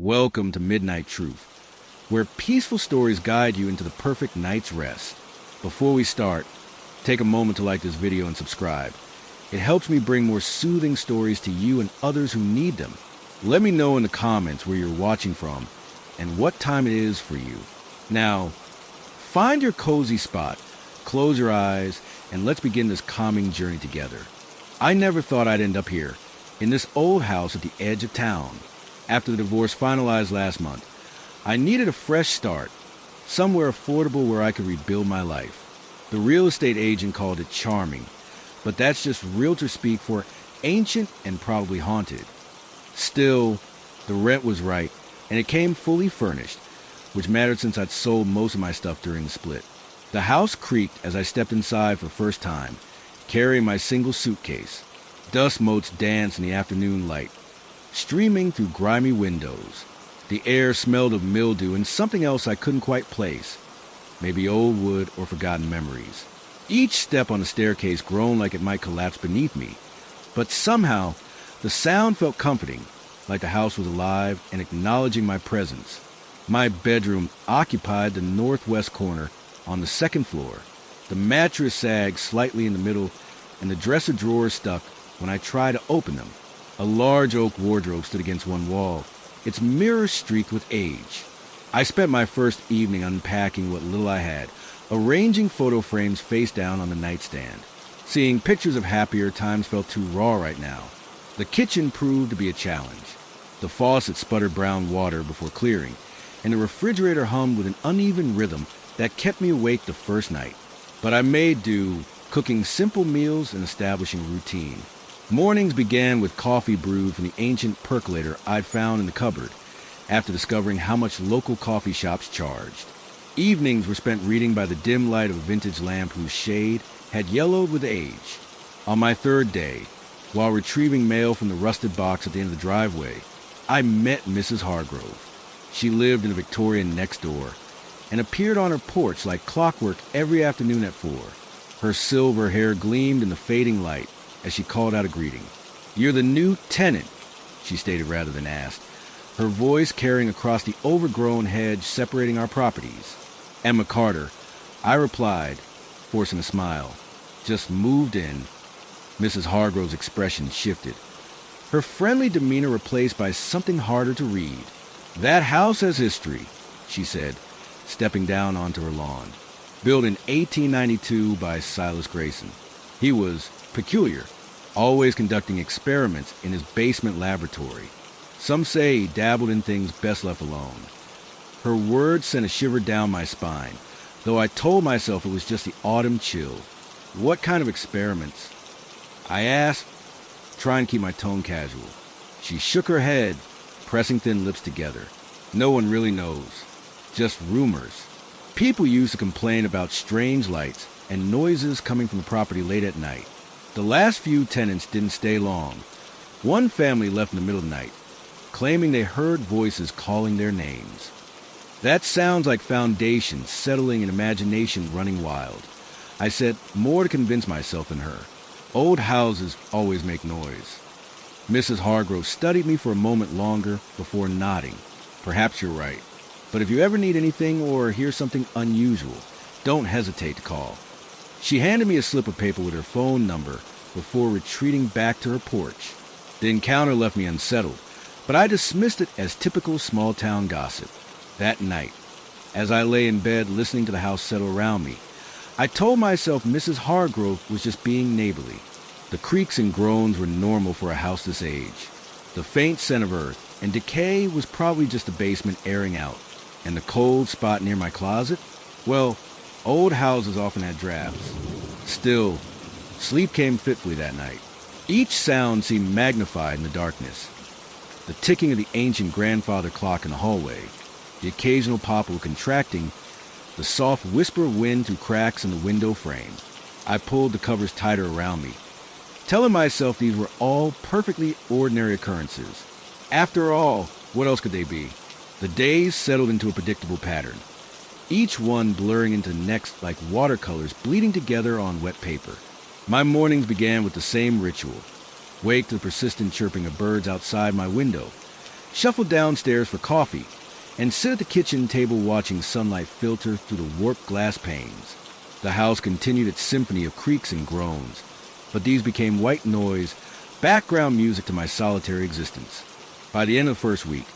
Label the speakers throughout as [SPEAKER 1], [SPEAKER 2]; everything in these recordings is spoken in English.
[SPEAKER 1] Welcome to Midnight Truth, where peaceful stories guide you into the perfect night's rest. Before we start, take a moment to like this video and subscribe. It helps me bring more soothing stories to you and others who need them. Let me know in the comments where you're watching from and what time it is for you. Now, find your cozy spot, close your eyes, and let's begin this calming journey together. I never thought I'd end up here, in this old house at the edge of town. After the divorce finalized last month, I needed a fresh start, somewhere affordable where I could rebuild my life. The real estate agent called it charming, but that's just realtor speak for ancient and probably haunted. Still, the rent was right, and it came fully furnished, which mattered since I'd sold most of my stuff during the split. The house creaked as I stepped inside for the first time, carrying my single suitcase. Dust motes danced in the afternoon light, streaming through grimy windows. The air smelled of mildew and something else I couldn't quite place, maybe old wood or forgotten memories. Each step on the staircase groaned like it might collapse beneath me, but somehow the sound felt comforting, like the house was alive and acknowledging my presence. My bedroom occupied the northwest corner on the second floor. The mattress sagged slightly in the middle, and the dresser drawers stuck when I tried to open them. A large oak wardrobe stood against one wall, its mirror streaked with age. I spent my first evening unpacking what little I had, arranging photo frames face down on the nightstand. Seeing pictures of happier times felt too raw right now. The kitchen proved to be a challenge. The faucet sputtered brown water before clearing, and the refrigerator hummed with an uneven rhythm that kept me awake the first night. But I made do, cooking simple meals and establishing routine. Mornings began with coffee brewed from the ancient percolator I'd found in the cupboard, after discovering how much local coffee shops charged. Evenings were spent reading by the dim light of a vintage lamp whose shade had yellowed with age. On my third day, while retrieving mail from the rusted box at the end of the driveway, I met Mrs. Hargrove. She lived in a Victorian next door and appeared on her porch like clockwork every afternoon at 4. Her silver hair gleamed in the fading light as she called out a greeting. "You're the new tenant," she stated rather than asked, her voice carrying across the overgrown hedge separating our properties. "Emma Carter," I replied, forcing a smile. "Just moved in." Mrs. Hargrove's expression shifted, her friendly demeanor replaced by something harder to read. "That house has history," she said, stepping down onto her lawn. "Built in 1892 by Silas Grayson. He was peculiar, always conducting experiments in his basement laboratory. Some say he dabbled in things best left alone." Her words sent a shiver down my spine, though I told myself it was just the autumn chill. "What kind of experiments?" I asked, trying to keep my tone casual. She shook her head, pressing thin lips together. "No one really knows. Just rumors. People used to complain about strange lights and noises coming from the property late at night. The last few tenants didn't stay long. One family left in the middle of the night, claiming they heard voices calling their names. That sounds like foundations settling and imagination running wild. I said more to convince myself than her. Old houses always make noise. Mrs. Hargrove studied me for a moment longer before nodding. "Perhaps you're right. But if you ever need anything or hear something unusual, don't hesitate to call." She handed me a slip of paper with her phone number before retreating back to her porch. The encounter left me unsettled, but I dismissed it as typical small-town gossip. That night, as I lay in bed listening to the house settle around me, I told myself Mrs. Hargrove was just being neighborly. The creaks and groans were normal for a house this age. The faint scent of earth and decay was probably just the basement airing out. And the cold spot near my closet? Well, old houses often had drafts. Still, sleep came fitfully that night. Each sound seemed magnified in the darkness. The ticking of the ancient grandfather clock in the hallway, the occasional pop of contracting, the soft whisper of wind through cracks in the window frame. I pulled the covers tighter around me, telling myself these were all perfectly ordinary occurrences. After all, what else could they be? The days settled into a predictable pattern, each one blurring into the next like watercolors bleeding together on wet paper. My mornings began with the same ritual. Wake to the persistent chirping of birds outside my window, shuffle downstairs for coffee, and sit at the kitchen table watching sunlight filter through the warped glass panes. The house continued its symphony of creaks and groans, but these became white noise, background music to my solitary existence. By the end of the first week,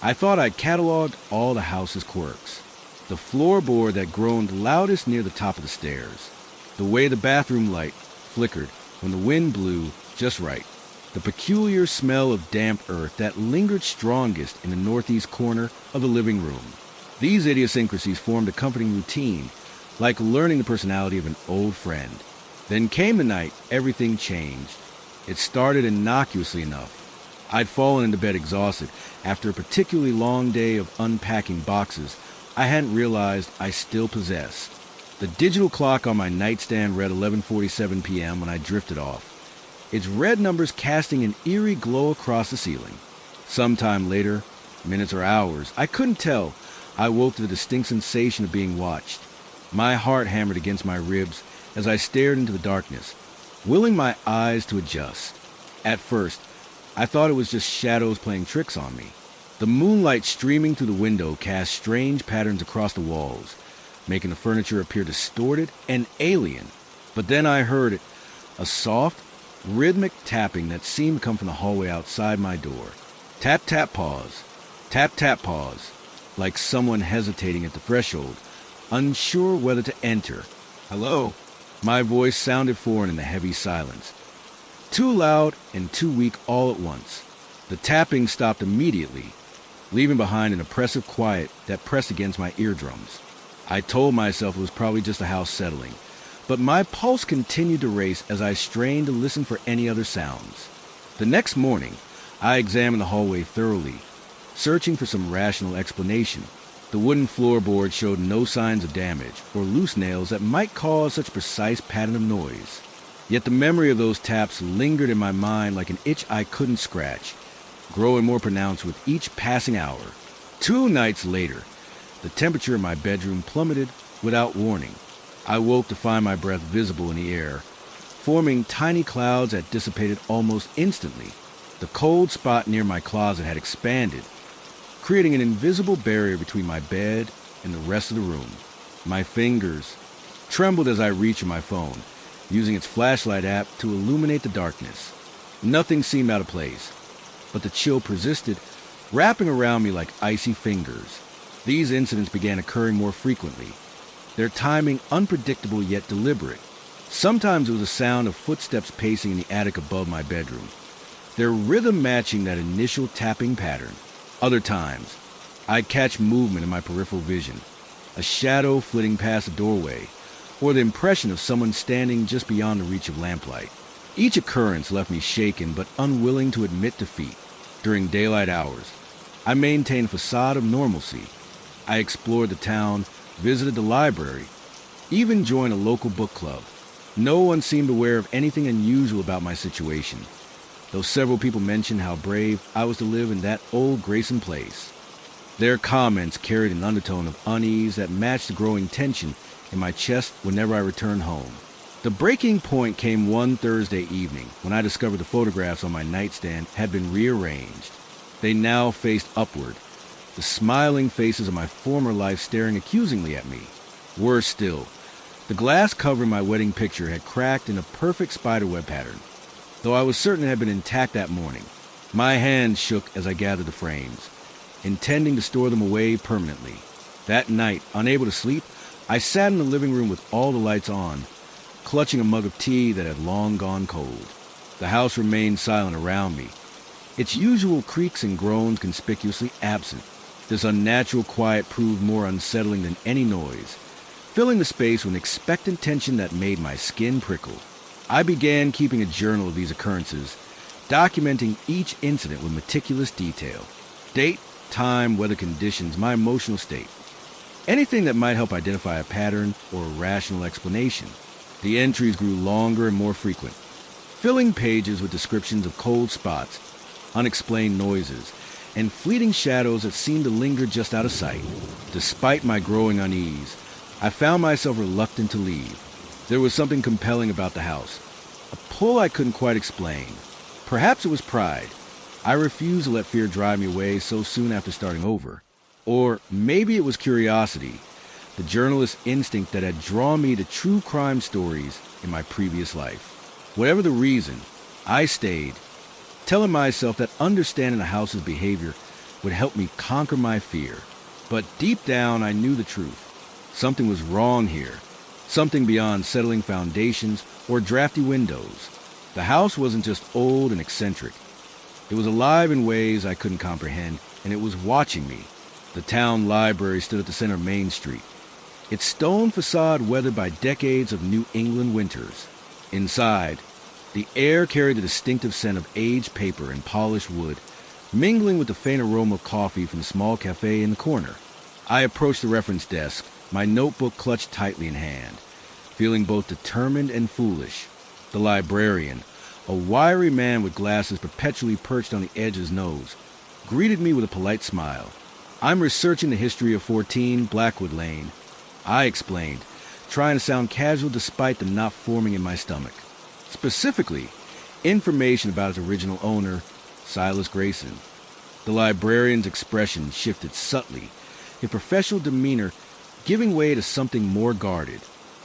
[SPEAKER 1] I thought I'd cataloged all the house's quirks. The floorboard that groaned loudest near the top of the stairs. The way the bathroom light flickered when the wind blew just right. The peculiar smell of damp earth that lingered strongest in the northeast corner of the living room. These idiosyncrasies formed a comforting routine, like learning the personality of an old friend. Then came the night everything changed. It started innocuously enough. I'd fallen into bed exhausted after a particularly long day of unpacking boxes I hadn't realized I still possessed. The digital clock on my nightstand read 11:47 p.m. when I drifted off, its red numbers casting an eerie glow across the ceiling. Sometime later, minutes or hours, I couldn't tell, I woke to the distinct sensation of being watched. My heart hammered against my ribs as I stared into the darkness, willing my eyes to adjust. At first, I thought it was just shadows playing tricks on me. The moonlight streaming through the window cast strange patterns across the walls, making the furniture appear distorted and alien. But then I heard it, a soft, rhythmic tapping that seemed to come from the hallway outside my door. Tap, tap, pause. Tap, tap, pause. Like someone hesitating at the threshold, unsure whether to enter. Hello? My voice sounded foreign in the heavy silence. Too loud and too weak all at once. The tapping stopped immediately, leaving behind an oppressive quiet that pressed against my eardrums. I told myself it was probably just the house settling, but my pulse continued to race as I strained to listen for any other sounds. The next morning, I examined the hallway thoroughly, searching for some rational explanation. The wooden floorboard showed no signs of damage or loose nails that might cause such a precise pattern of noise. Yet the memory of those taps lingered in my mind like an itch I couldn't scratch, growing more pronounced with each passing hour. 2 nights later, the temperature in my bedroom plummeted without warning. I woke to find my breath visible in the air, forming tiny clouds that dissipated almost instantly. The cold spot near my closet had expanded, creating an invisible barrier between my bed and the rest of the room. My fingers trembled as I reached for my phone, using its flashlight app to illuminate the darkness. Nothing seemed out of place, but the chill persisted, wrapping around me like icy fingers. These incidents began occurring more frequently, their timing unpredictable yet deliberate. Sometimes it was the sound of footsteps pacing in the attic above my bedroom, their rhythm matching that initial tapping pattern. Other times, I'd catch movement in my peripheral vision, a shadow flitting past the doorway, or the impression of someone standing just beyond the reach of lamplight. Each occurrence left me shaken but unwilling to admit defeat. During daylight hours, I maintained a facade of normalcy. I explored the town, visited the library, even joined a local book club. No one seemed aware of anything unusual about my situation, though several people mentioned how brave I was to live in that old Grayson place. Their comments carried an undertone of unease that matched the growing tension in my chest whenever I returned home. The breaking point came one Thursday evening when I discovered the photographs on my nightstand had been rearranged. They now faced upward, the smiling faces of my former life staring accusingly at me. Worse still, the glass covering my wedding picture had cracked in a perfect spiderweb pattern, though I was certain it had been intact that morning. My hands shook as I gathered the frames, intending to store them away permanently. That night, unable to sleep, I sat in the living room with all the lights on, clutching a mug of tea that had long gone cold. The house remained silent around me, its usual creaks and groans conspicuously absent. This unnatural quiet proved more unsettling than any noise, filling the space with an expectant tension that made my skin prickle. I began keeping a journal of these occurrences, documenting each incident with meticulous detail. Date, time, weather conditions, my emotional state. Anything that might help identify a pattern or a rational explanation. The entries grew longer and more frequent, filling pages with descriptions of cold spots, unexplained noises, and fleeting shadows that seemed to linger just out of sight. Despite my growing unease, I found myself reluctant to leave. There was something compelling about the house, a pull I couldn't quite explain. Perhaps it was pride, I refused to let fear drive me away so soon after starting over. Or maybe it was curiosity, the journalist instinct that had drawn me to true crime stories in my previous life. Whatever the reason, I stayed, telling myself that understanding the house's behavior would help me conquer my fear. But deep down, I knew the truth. Something was wrong here. Something beyond settling foundations or drafty windows. The house wasn't just old and eccentric. It was alive in ways I couldn't comprehend, and it was watching me. The town library stood at the center of Main Street, its stone facade weathered by decades of New England winters. Inside, the air carried the distinctive scent of aged paper and polished wood, mingling with the faint aroma of coffee from the small cafe in the corner. I approached the reference desk, my notebook clutched tightly in hand, feeling both determined and foolish. The librarian, a wiry man with glasses perpetually perched on the edge of his nose, greeted me with a polite smile. "I'm researching the history of 14 Blackwood Lane," I explained, trying to sound casual despite the knot forming in my stomach. Specifically, information about its original owner, Silas Grayson. The librarian's expression shifted subtly, his professional demeanor giving way to something more guarded.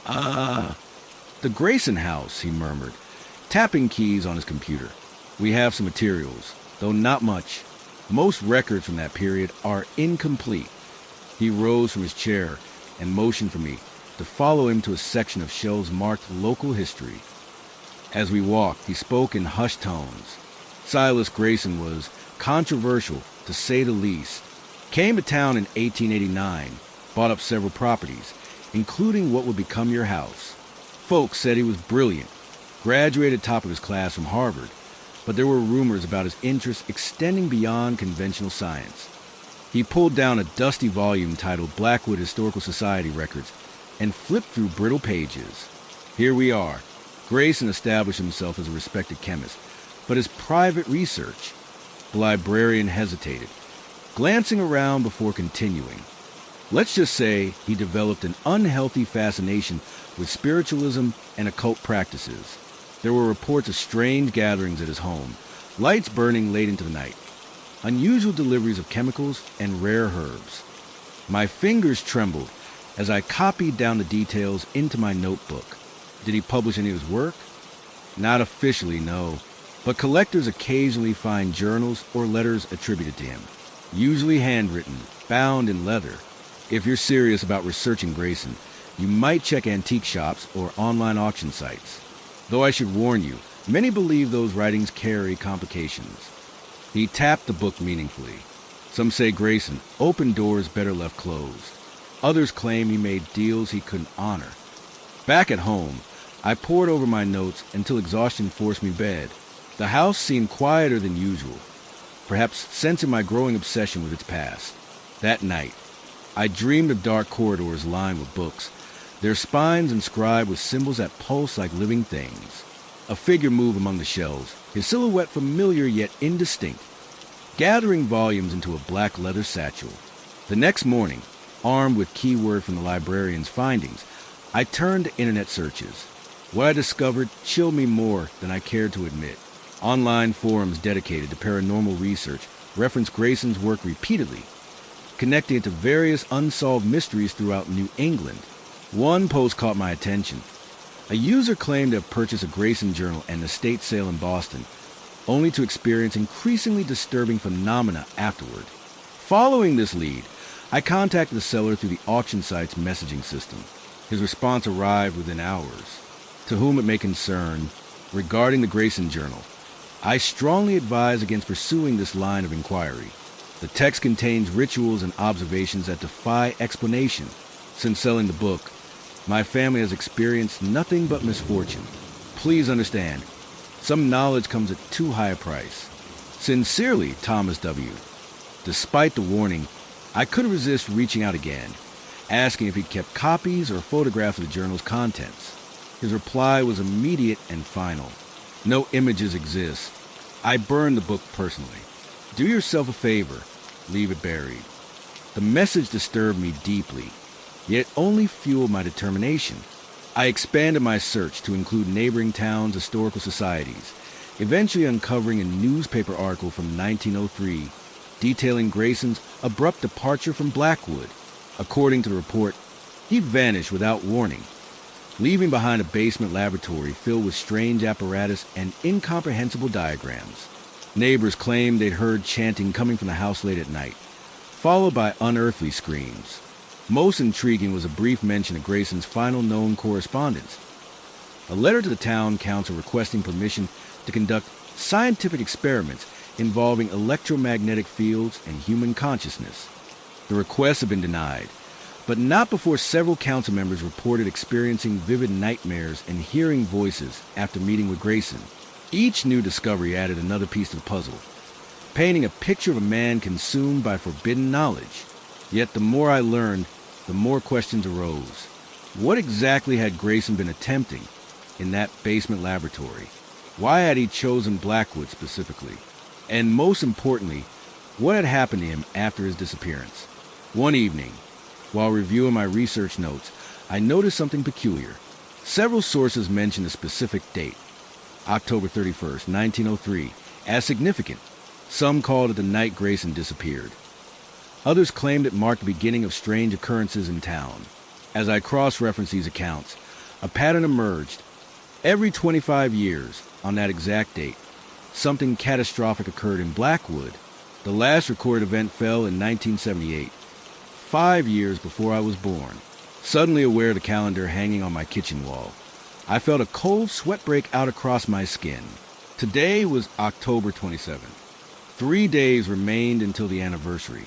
[SPEAKER 1] The Grayson house," he murmured, tapping keys on his computer. "We have some materials, though not much. Most records from that period are incomplete." He rose from his chair and motioned for me to follow him to a section of shelves marked local history. As we walked, he spoke in hushed tones. Silas Grayson was controversial, to say the least. Came to town in 1889, bought up several properties, including what would become your house. Folks said he was brilliant, graduated top of his class from Harvard, but there were rumors about his interests extending beyond conventional science. He pulled down a dusty volume titled Blackwood Historical Society Records and flipped through brittle pages. Here we are. Grayson established himself as a respected chemist, but his private research. The librarian hesitated, glancing around before continuing. Let's just say he developed an unhealthy fascination with spiritualism and occult practices. There were reports of strange gatherings at his home, lights burning late into the night, unusual deliveries of chemicals and rare herbs. My fingers trembled as I copied down the details into my notebook. Did he publish any of his work? Not officially, no. But collectors occasionally find journals or letters attributed to him, usually handwritten, bound in leather. If you're serious about researching Grayson, you might check antique shops or online auction sites. Though I should warn you, many believe those writings carry complications. He tapped the book meaningfully. Some say Grayson opened doors better left closed. Others claim he made deals he couldn't honor. Back at home, I pored over my notes until exhaustion forced me to bed. The house seemed quieter than usual, perhaps sensing my growing obsession with its past. That night, I dreamed of dark corridors lined with books, their spines inscribed with symbols that pulse like living things. A figure moved among the shelves, his silhouette familiar yet indistinct, gathering volumes into a black leather satchel. The next morning, armed with keyword from the librarian's findings, I turned to internet searches. What I discovered chilled me more than I cared to admit. Online forums dedicated to paranormal research reference Grayson's work repeatedly, connecting it to various unsolved mysteries throughout New England. One post caught my attention. A user claimed to have purchased a Grayson journal at an estate sale in Boston, only to experience increasingly disturbing phenomena afterward. Following this lead, I contacted the seller through the auction site's messaging system. His response arrived within hours. To whom it may concern, regarding the Grayson journal, I strongly advise against pursuing this line of inquiry. The text contains rituals and observations that defy explanation. Since selling the book, my family has experienced nothing but misfortune. Please understand, some knowledge comes at too high a price. Sincerely, Thomas W. Despite the warning, I couldn't resist reaching out again, asking if he'd kept copies or photographs of the journal's contents. His reply was immediate and final. No images exist. I burned the book personally. Do yourself a favor. Leave it buried. The message disturbed me deeply, yet it only fueled my determination. I expanded my search to include neighboring towns' historical societies, eventually uncovering a newspaper article from 1903 detailing Grayson's abrupt departure from Blackwood. According to the report, he vanished without warning, leaving behind a basement laboratory filled with strange apparatus and incomprehensible diagrams. Neighbors claimed they'd heard chanting coming from the house late at night, followed by unearthly screams. Most intriguing was a brief mention of Grayson's final known correspondence, a letter to the town council requesting permission to conduct scientific experiments involving electromagnetic fields and human consciousness. The requests have been denied, but not before several council members reported experiencing vivid nightmares and hearing voices after meeting with Grayson. Each new discovery added another piece to the puzzle, painting a picture of a man consumed by forbidden knowledge. Yet the more I learned, the more questions arose. What exactly had Grayson been attempting in that basement laboratory? Why had he chosen Blackwood specifically? And most importantly, what had happened to him after his disappearance? One evening, while reviewing my research notes, I noticed something peculiar. Several sources mentioned a specific date, October 31st, 1903, as significant. Some called it the night Grayson disappeared. Others claimed it marked the beginning of strange occurrences in town. As I cross-referenced these accounts, a pattern emerged. Every 25 years, on that exact date, something catastrophic occurred in Blackwood. The last recorded event fell in 1978, 5 years before I was born. Suddenly aware of the calendar hanging on my kitchen wall, I felt a cold sweat break out across my skin. Today was October 27th. 3 days remained until the anniversary.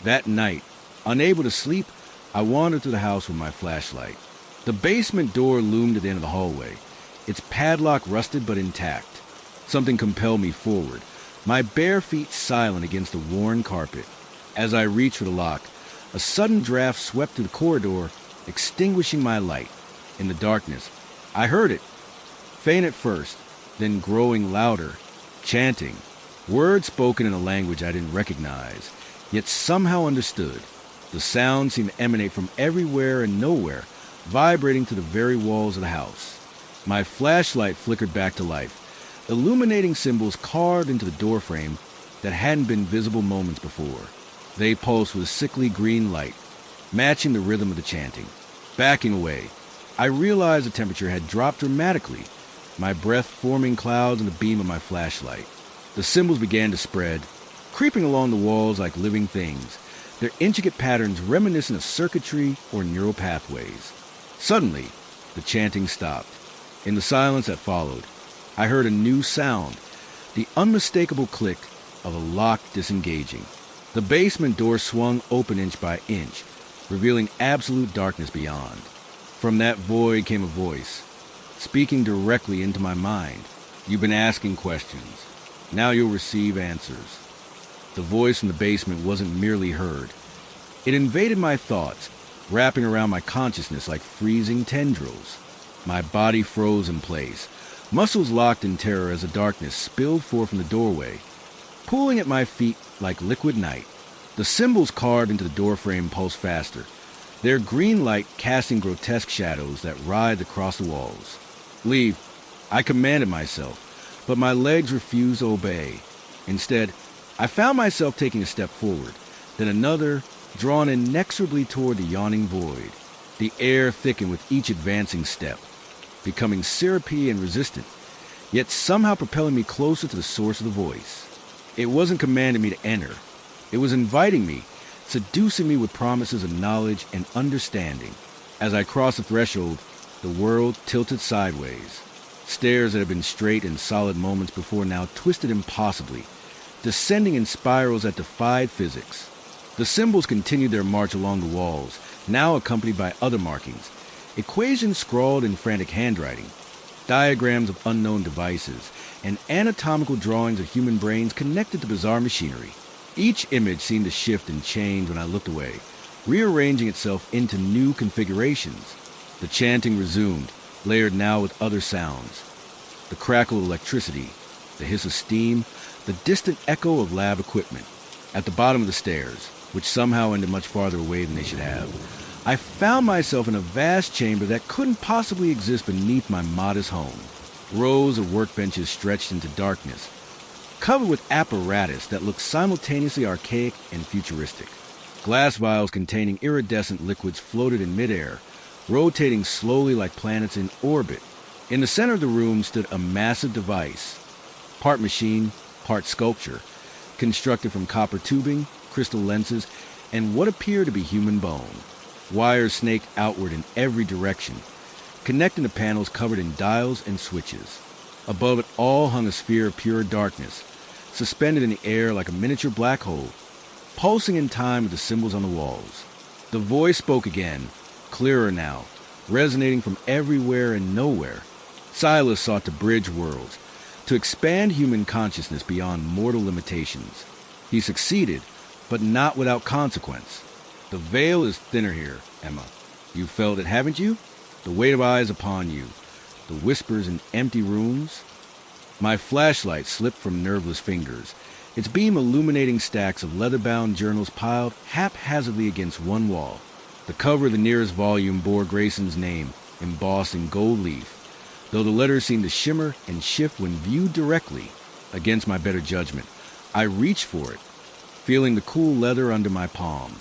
[SPEAKER 1] That night, unable to sleep, I wandered through the house with my flashlight. The basement door loomed at the end of the hallway, its padlock rusted but intact. Something compelled me forward, my bare feet silent against the worn carpet. As I reached for the lock, a sudden draft swept through the corridor, extinguishing my light. In the darkness, I heard it, faint at first, then growing louder, chanting, words spoken in a language I didn't recognize, yet somehow understood. The sound seemed to emanate from everywhere and nowhere, vibrating to the very walls of the house. My flashlight flickered back to life, illuminating symbols carved into the doorframe that hadn't been visible moments before. They pulsed with a sickly green light, matching the rhythm of the chanting. Backing away, I realized the temperature had dropped dramatically, my breath forming clouds in the beam of my flashlight. The symbols began to spread, creeping along the walls like living things, their intricate patterns reminiscent of circuitry or neural pathways. Suddenly, the chanting stopped. In the silence that followed, I heard a new sound, the unmistakable click of a lock disengaging. The basement door swung open inch by inch, revealing absolute darkness beyond. From that void came a voice, speaking directly into my mind. You've been asking questions. Now you'll receive answers. The voice from the basement wasn't merely heard. It invaded my thoughts, wrapping around my consciousness like freezing tendrils. My body froze in place, muscles locked in terror as the darkness spilled forth from the doorway, pooling at my feet like liquid night. The symbols carved into the doorframe pulsed faster, their green light casting grotesque shadows that writhed across the walls. Leave, I commanded myself, but my legs refused to obey. Instead, I found myself taking a step forward, then another, drawn inexorably toward the yawning void. The air thickened with each advancing step, becoming syrupy and resistant, yet somehow propelling me closer to the source of the voice. It wasn't commanding me to enter. It was inviting me, seducing me with promises of knowledge and understanding. As I crossed the threshold, the world tilted sideways. Stairs that had been straight in solid moments before now twisted impossibly, descending in spirals that defied physics. The symbols continued their march along the walls, now accompanied by other markings, equations scrawled in frantic handwriting, diagrams of unknown devices, and anatomical drawings of human brains connected to bizarre machinery. Each image seemed to shift and change when I looked away, rearranging itself into new configurations. The chanting resumed, layered now with other sounds. The crackle of electricity, the hiss of steam, the distant echo of lab equipment. At the bottom of the stairs, which somehow ended much farther away than they should have, I found myself in a vast chamber that couldn't possibly exist beneath my modest home. Rows of workbenches stretched into darkness, covered with apparatus that looked simultaneously archaic and futuristic. Glass vials containing iridescent liquids floated in midair, rotating slowly like planets in orbit. In the center of the room stood a massive device, part machine, part sculpture, constructed from copper tubing, crystal lenses, and what appeared to be human bone. Wires snaked outward in every direction, connecting to panels covered in dials and switches. Above it all hung a sphere of pure darkness, suspended in the air like a miniature black hole, pulsing in time with the symbols on the walls. The voice spoke again, clearer now, resonating from everywhere and nowhere. Silas sought to bridge worlds, to expand human consciousness beyond mortal limitations. He succeeded, but not without consequence. The veil is thinner here, Emma. You've felt it, haven't you? The weight of eyes upon you, the whispers in empty rooms. My flashlight slipped from nerveless fingers, its beam illuminating stacks of leather-bound journals piled haphazardly against one wall. The cover of the nearest volume bore Grayson's name, embossed in gold leaf, though the letters seemed to shimmer and shift when viewed directly. Against my better judgment, I reached for it, feeling the cool leather under my palm.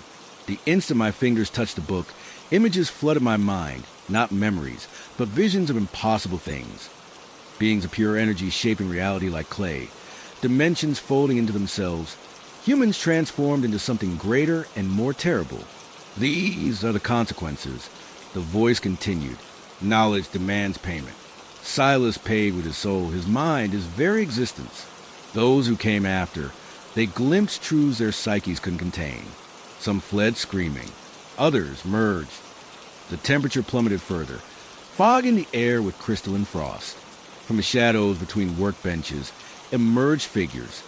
[SPEAKER 1] The instant my fingers touched the book, images flooded my mind, not memories, but visions of impossible things. Beings of pure energy shaping reality like clay, dimensions folding into themselves, humans transformed into something greater and more terrible. These are the consequences. The voice continued. Knowledge demands payment. Silas paid with his soul, his mind, his very existence. Those who came after, they glimpsed truths their psyches couldn't contain. Some fled screaming. Others merged. The temperature plummeted further, fogging the air with crystalline frost. From the shadows between workbenches emerged figures,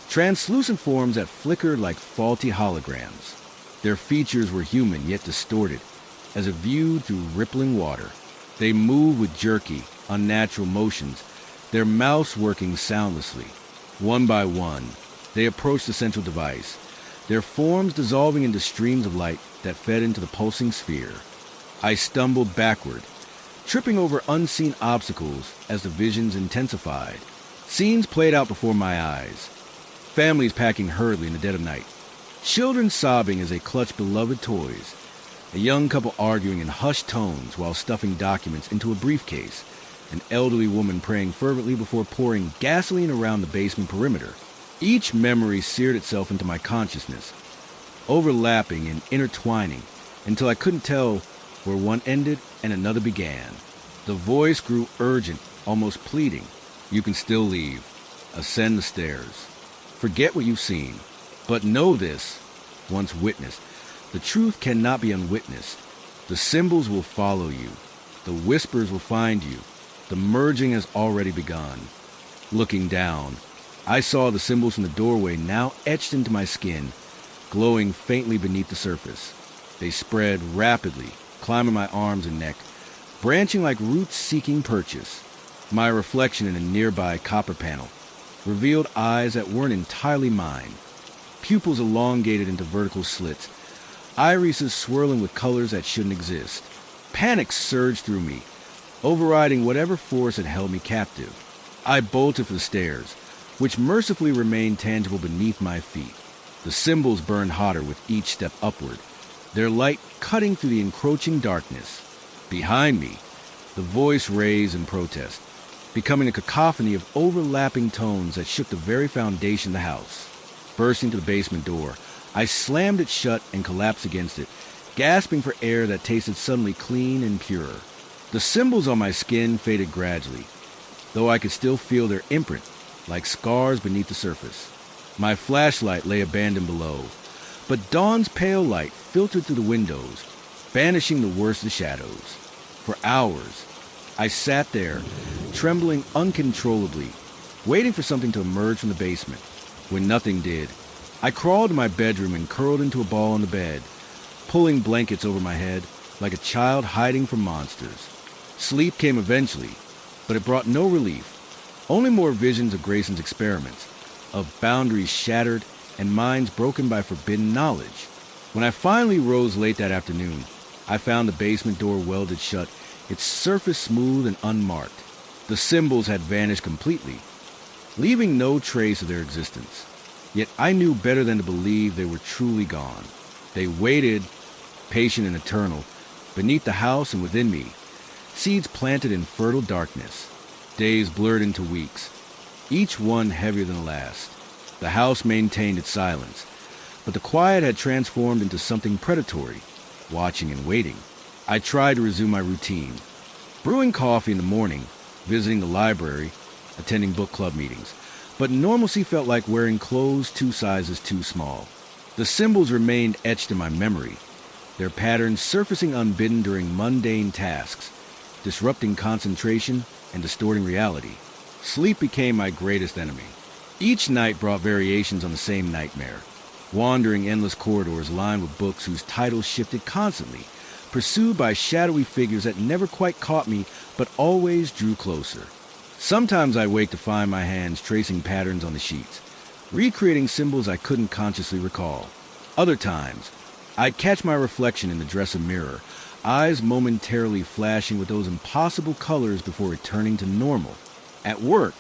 [SPEAKER 1] translucent forms that flickered like faulty holograms. Their features were human yet distorted, as if viewed through rippling water. They moved with jerky, unnatural motions, their mouths working soundlessly. One by one, they approached the central device, their forms dissolving into streams of light that fed into the pulsing sphere. I stumbled backward, tripping over unseen obstacles as the visions intensified. Scenes played out before my eyes. Families packing hurriedly in the dead of night. Children sobbing as they clutched beloved toys. A young couple arguing in hushed tones while stuffing documents into a briefcase. An elderly woman praying fervently before pouring gasoline around the basement perimeter. Each memory seared itself into my consciousness, overlapping and intertwining until I couldn't tell where one ended and another began. The voice grew urgent, almost pleading. You can still leave. Ascend the stairs. Forget what you've seen. But know this, once witnessed, the truth cannot be unwitnessed. The symbols will follow you. The whispers will find you. The merging has already begun. Looking down, I saw the symbols from the doorway now etched into my skin, glowing faintly beneath the surface. They spread rapidly, climbing my arms and neck, branching like roots seeking purchase. My reflection in a nearby copper panel revealed eyes that weren't entirely mine, pupils elongated into vertical slits, irises swirling with colors that shouldn't exist. Panic surged through me, overriding whatever force had held me captive. I bolted for the stairs, which mercifully remained tangible beneath my feet. The symbols burned hotter with each step upward, their light cutting through the encroaching darkness. Behind me, the voice raised in protest, becoming a cacophony of overlapping tones that shook the very foundation of the house. Bursting to the basement door, I slammed it shut and collapsed against it, gasping for air that tasted suddenly clean and pure. The symbols on my skin faded gradually, though I could still feel their imprint, like scars beneath the surface. My flashlight lay abandoned below, but dawn's pale light filtered through the windows, banishing the worst of the shadows. For hours, I sat there, trembling uncontrollably, waiting for something to emerge from the basement. When nothing did, I crawled to my bedroom and curled into a ball on the bed, pulling blankets over my head like a child hiding from monsters. Sleep came eventually, but it brought no relief, only more visions of Grayson's experiments, of boundaries shattered and minds broken by forbidden knowledge. When I finally rose late that afternoon, I found the basement door welded shut, its surface smooth and unmarked. The symbols had vanished completely, leaving no trace of their existence. Yet I knew better than to believe they were truly gone. They waited, patient and eternal, beneath the house and within me, seeds planted in fertile darkness. Days blurred into weeks, each one heavier than the last. The house maintained its silence, but the quiet had transformed into something predatory, watching and waiting. I tried to resume my routine, brewing coffee in the morning, visiting the library, attending book club meetings, but normalcy felt like wearing clothes 2 sizes too small. The symbols remained etched in my memory, their patterns surfacing unbidden during mundane tasks, disrupting concentration and distorting reality. Sleep became my greatest enemy. Each night brought variations on the same nightmare, wandering endless corridors lined with books whose titles shifted constantly, pursued by shadowy figures that never quite caught me but always drew closer. Sometimes I'd wake to find my hands tracing patterns on the sheets, recreating symbols I couldn't consciously recall. Other times, I'd catch my reflection in the dresser mirror, eyes momentarily flashing with those impossible colors before returning to normal. At work,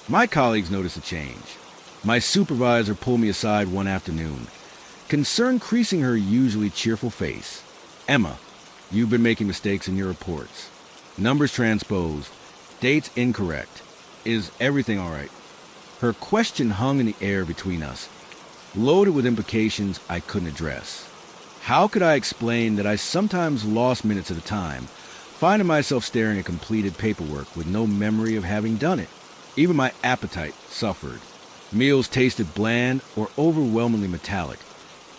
[SPEAKER 1] my colleagues noticed a change. My supervisor pulled me aside one afternoon, concern creasing her usually cheerful face. "Emma, you've been making mistakes in your reports. Numbers transposed, dates incorrect. Is everything all right?" Her question hung in the air between us, loaded with implications I couldn't address. How could I explain that I sometimes lost minutes at a time, finding myself staring at completed paperwork with no memory of having done it? Even my appetite suffered. Meals tasted bland or overwhelmingly metallic,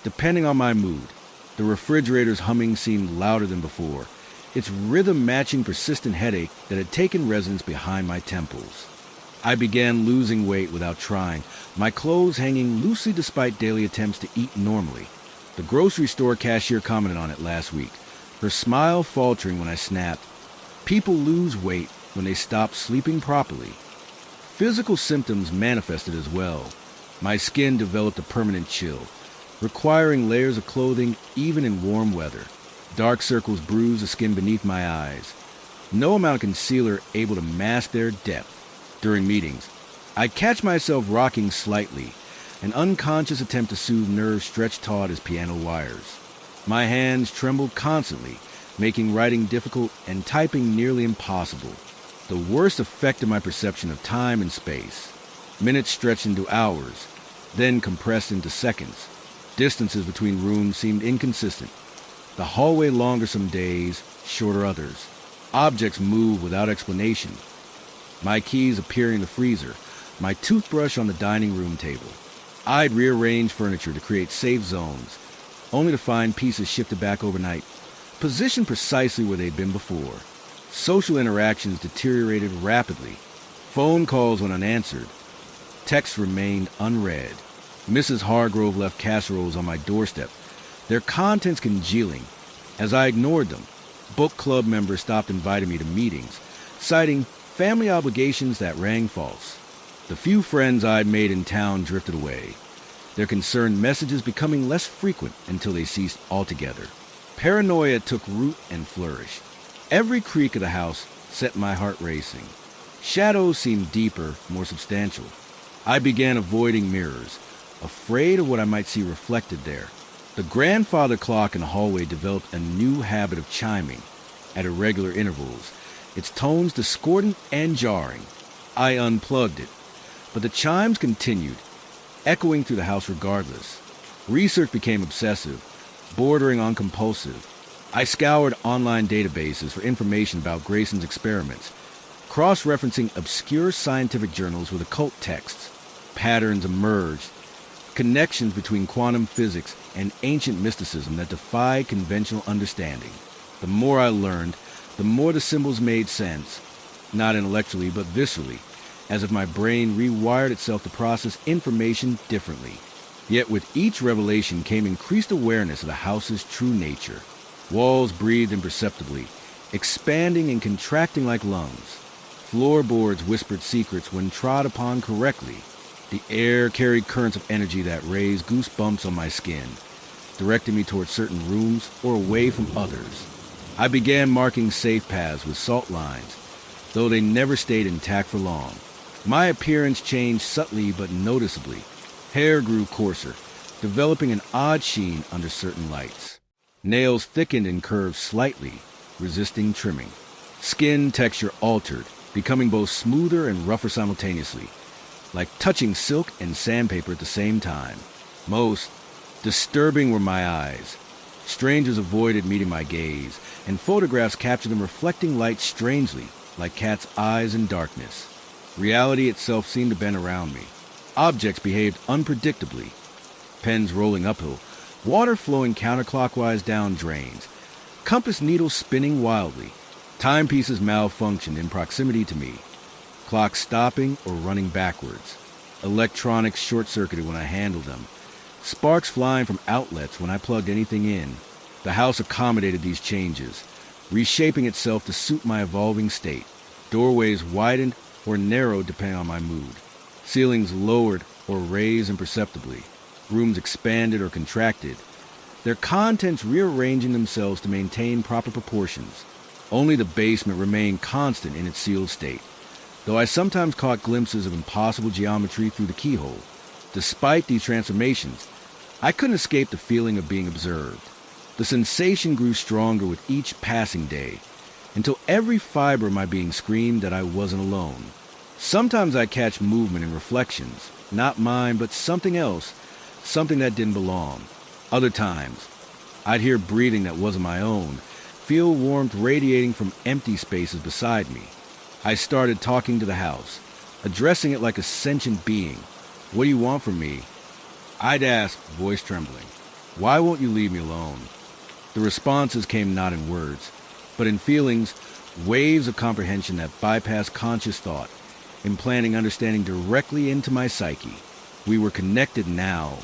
[SPEAKER 1] depending on my mood. The refrigerator's humming seemed louder than before, its rhythm matching persistent headache that had taken residence behind my temples. I began losing weight without trying, my clothes hanging loosely despite daily attempts to eat normally. The grocery store cashier commented on it last week, her smile faltering when I snapped, "People lose weight when they stop sleeping properly." Physical symptoms manifested as well. My skin developed a permanent chill, requiring layers of clothing even in warm weather. Dark circles bruised the skin beneath my eyes, no amount of concealer able to mask their depth. During meetings, I'd catch myself rocking slightly, an unconscious attempt to soothe nerves stretched taut as piano wires. My hands trembled constantly, making writing difficult and typing nearly impossible. The worst affected my perception of time and space. Minutes stretched into hours, then compressed into seconds. Distances between rooms seemed inconsistent. The hallway longer some days, shorter others. Objects moved without explanation. My keys appearing in the freezer, my toothbrush on the dining room table. I'd rearrange furniture to create safe zones, only to find pieces shifted back overnight, positioned precisely where they'd been before. Social interactions deteriorated rapidly. Phone calls went unanswered. Texts remained unread. Mrs. Hargrove left casseroles on my doorstep, their contents congealing. As I ignored them, book club members stopped inviting me to meetings, citing family obligations that rang false. The few friends I'd made in town drifted away, their concerned messages becoming less frequent until they ceased altogether. Paranoia took root and flourished. Every creak of the house set my heart racing. Shadows seemed deeper, more substantial. I began avoiding mirrors, afraid of what I might see reflected there. The grandfather clock in the hallway developed a new habit of chiming at irregular intervals, its tones discordant and jarring. I unplugged it, but the chimes continued, echoing through the house regardless. Research became obsessive, bordering on compulsive. I scoured online databases for information about Grayson's experiments, cross-referencing obscure scientific journals with occult texts. Patterns emerged, connections between quantum physics and ancient mysticism that defied conventional understanding. The more I learned, the more the symbols made sense, not intellectually but viscerally, as if my brain rewired itself to process information differently. Yet with each revelation came increased awareness of the house's true nature. Walls breathed imperceptibly, expanding and contracting like lungs. Floorboards whispered secrets when trod upon correctly. The air carried currents of energy that raised goosebumps on my skin, directing me toward certain rooms or away from others. I began marking safe paths with salt lines, though they never stayed intact for long. My appearance changed subtly but noticeably. Hair grew coarser, developing an odd sheen under certain lights. Nails thickened and curved slightly, resisting trimming. Skin texture altered, becoming both smoother and rougher simultaneously, like touching silk and sandpaper at the same time. Most disturbing were my eyes. Strangers avoided meeting my gaze, and photographs captured them reflecting light strangely, like cats' eyes in darkness. Reality itself seemed to bend around me. Objects behaved unpredictably. Pens rolling uphill, water flowing counterclockwise down drains, compass needles spinning wildly. Timepieces malfunctioned in proximity to me, clocks stopping or running backwards. Electronics short-circuited when I handled them, sparks flying from outlets when I plugged anything in. The house accommodated these changes, reshaping itself to suit my evolving state. Doorways widened or narrowed depending on my mood. Ceilings lowered or raised imperceptibly. Rooms expanded or contracted, their contents rearranging themselves to maintain proper proportions. Only the basement remained constant in its sealed state, though I sometimes caught glimpses of impossible geometry through the keyhole. Despite these transformations, I couldn't escape the feeling of being observed. The sensation grew stronger with each passing day, until every fiber of my being screamed that I wasn't alone. Sometimes I'd catch movement and reflections, not mine, but something else, something that didn't belong. Other times, I'd hear breathing that wasn't my own, feel warmth radiating from empty spaces beside me. I started talking to the house, addressing it like a sentient being. "What do you want from me?" I'd ask, voice trembling. "Why won't you leave me alone?" The responses came not in words, but in feelings, waves of comprehension that bypassed conscious thought, implanting understanding directly into my psyche. We were connected now,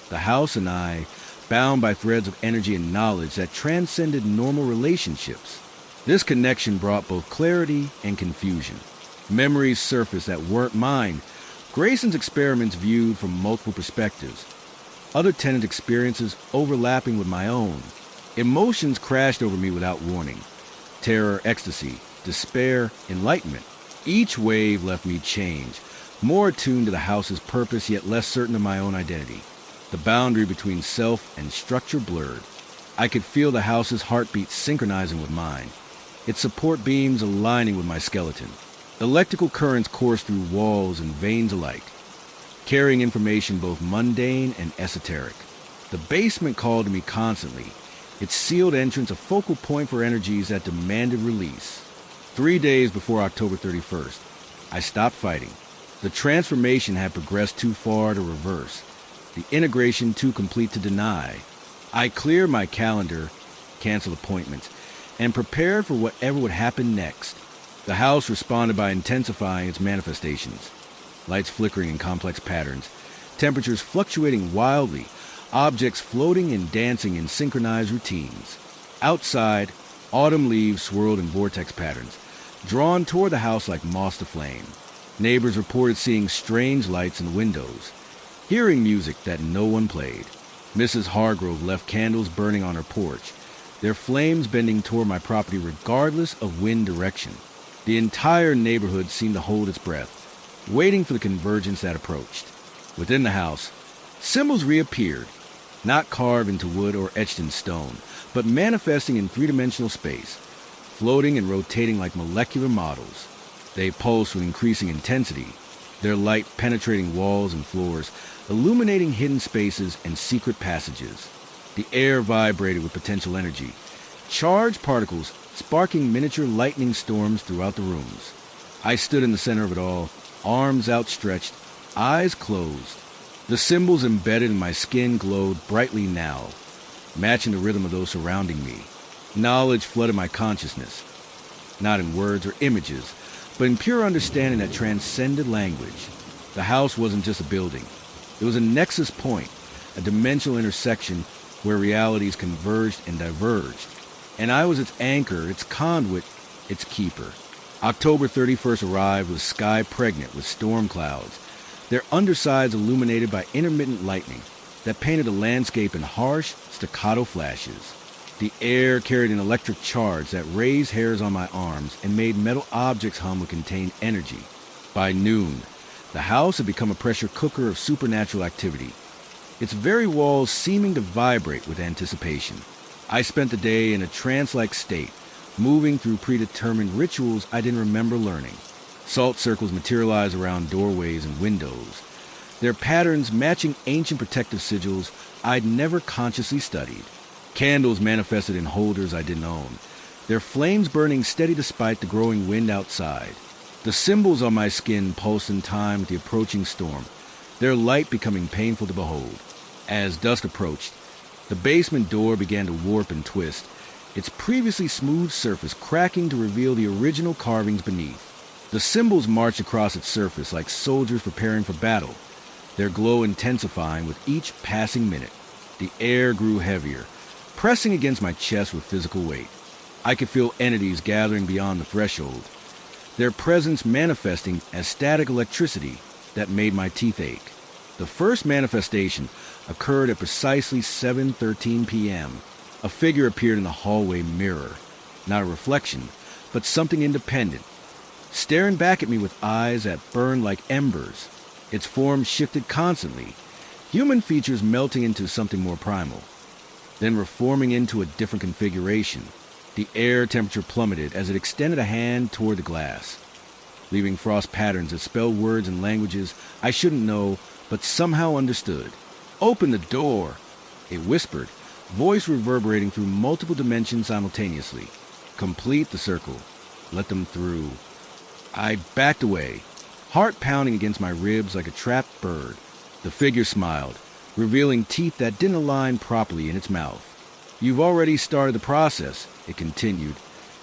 [SPEAKER 1] the house and I, bound by threads of energy and knowledge that transcended normal relationships. This connection brought both clarity and confusion. Memories surfaced that weren't mine, Grayson's experiments viewed from multiple perspectives, other tenant experiences overlapping with my own. Emotions crashed over me without warning. Terror, ecstasy, despair, enlightenment. Each wave left me changed, more attuned to the house's purpose yet less certain of my own identity. The boundary between self and structure blurred. I could feel the house's heartbeat synchronizing with mine, its support beams aligning with my skeleton. Electrical currents coursed through walls and veins alike, carrying information both mundane and esoteric. The basement called to me constantly, its sealed entrance a focal point for energies that demanded release. 3 days before October 31st, I stopped fighting. The transformation had progressed too far to reverse, the integration too complete to deny. I cleared my calendar, canceled appointments, and prepared for whatever would happen next. The house responded by intensifying its manifestations, lights flickering in complex patterns, temperatures fluctuating wildly, objects floating and dancing in synchronized routines. Outside, autumn leaves swirled in vortex patterns, drawn toward the house like moths to flame. Neighbors reported seeing strange lights in windows, hearing music that no one played. Mrs. Hargrove left candles burning on her porch, their flames bending toward my property regardless of wind direction. The entire neighborhood seemed to hold its breath, waiting for the convergence that approached. Within the house, symbols reappeared, not carved into wood or etched in stone, but manifesting in three-dimensional space, floating and rotating like molecular models. They pulsed with increasing intensity, their light penetrating walls and floors, illuminating hidden spaces and secret passages. The air vibrated with potential energy, charged particles sparking miniature lightning storms throughout the rooms. I stood in the center of it all, arms outstretched, eyes closed. The symbols embedded in my skin glowed brightly now, matching the rhythm of those surrounding me. Knowledge flooded my consciousness, not in words or images, but in pure understanding that transcended language. The house wasn't just a building. It was a nexus point, a dimensional intersection where realities converged and diverged. And I was its anchor, its conduit, its keeper. October 31st arrived with sky pregnant with storm clouds, their undersides illuminated by intermittent lightning that painted the landscape in harsh, staccato flashes. The air carried an electric charge that raised hairs on my arms and made metal objects hum with contained energy. By noon, the house had become a pressure cooker of supernatural activity, its very walls seeming to vibrate with anticipation. I spent the day in a trance-like state, moving through predetermined rituals I didn't remember learning. Salt circles materialized around doorways and windows, their patterns matching ancient protective sigils I'd never consciously studied. Candles manifested in holders I didn't own, their flames burning steady despite the growing wind outside. The symbols on my skin pulsed in time with the approaching storm, their light becoming painful to behold. As dusk approached, the basement door began to warp and twist, its previously smooth surface cracking to reveal the original carvings beneath. The symbols marched across its surface like soldiers preparing for battle, their glow intensifying with each passing minute. The air grew heavier, pressing against my chest with physical weight. I could feel entities gathering beyond the threshold, their presence manifesting as static electricity that made my teeth ache. The first manifestation occurred at precisely 7:13 p.m. A figure appeared in the hallway mirror, not a reflection, but something independent, staring back at me with eyes that burned like embers. Its form shifted constantly, human features melting into something more primal, then reforming into a different configuration. The air temperature plummeted as it extended a hand toward the glass, leaving frost patterns that spelled words and languages I shouldn't know but somehow understood. "Open the door," it whispered, voice reverberating through multiple dimensions simultaneously. "Complete the circle. Let them through." I backed away, heart pounding against my ribs like a trapped bird. The figure smiled, revealing teeth that didn't align properly in its mouth. "You've already started the process," it continued,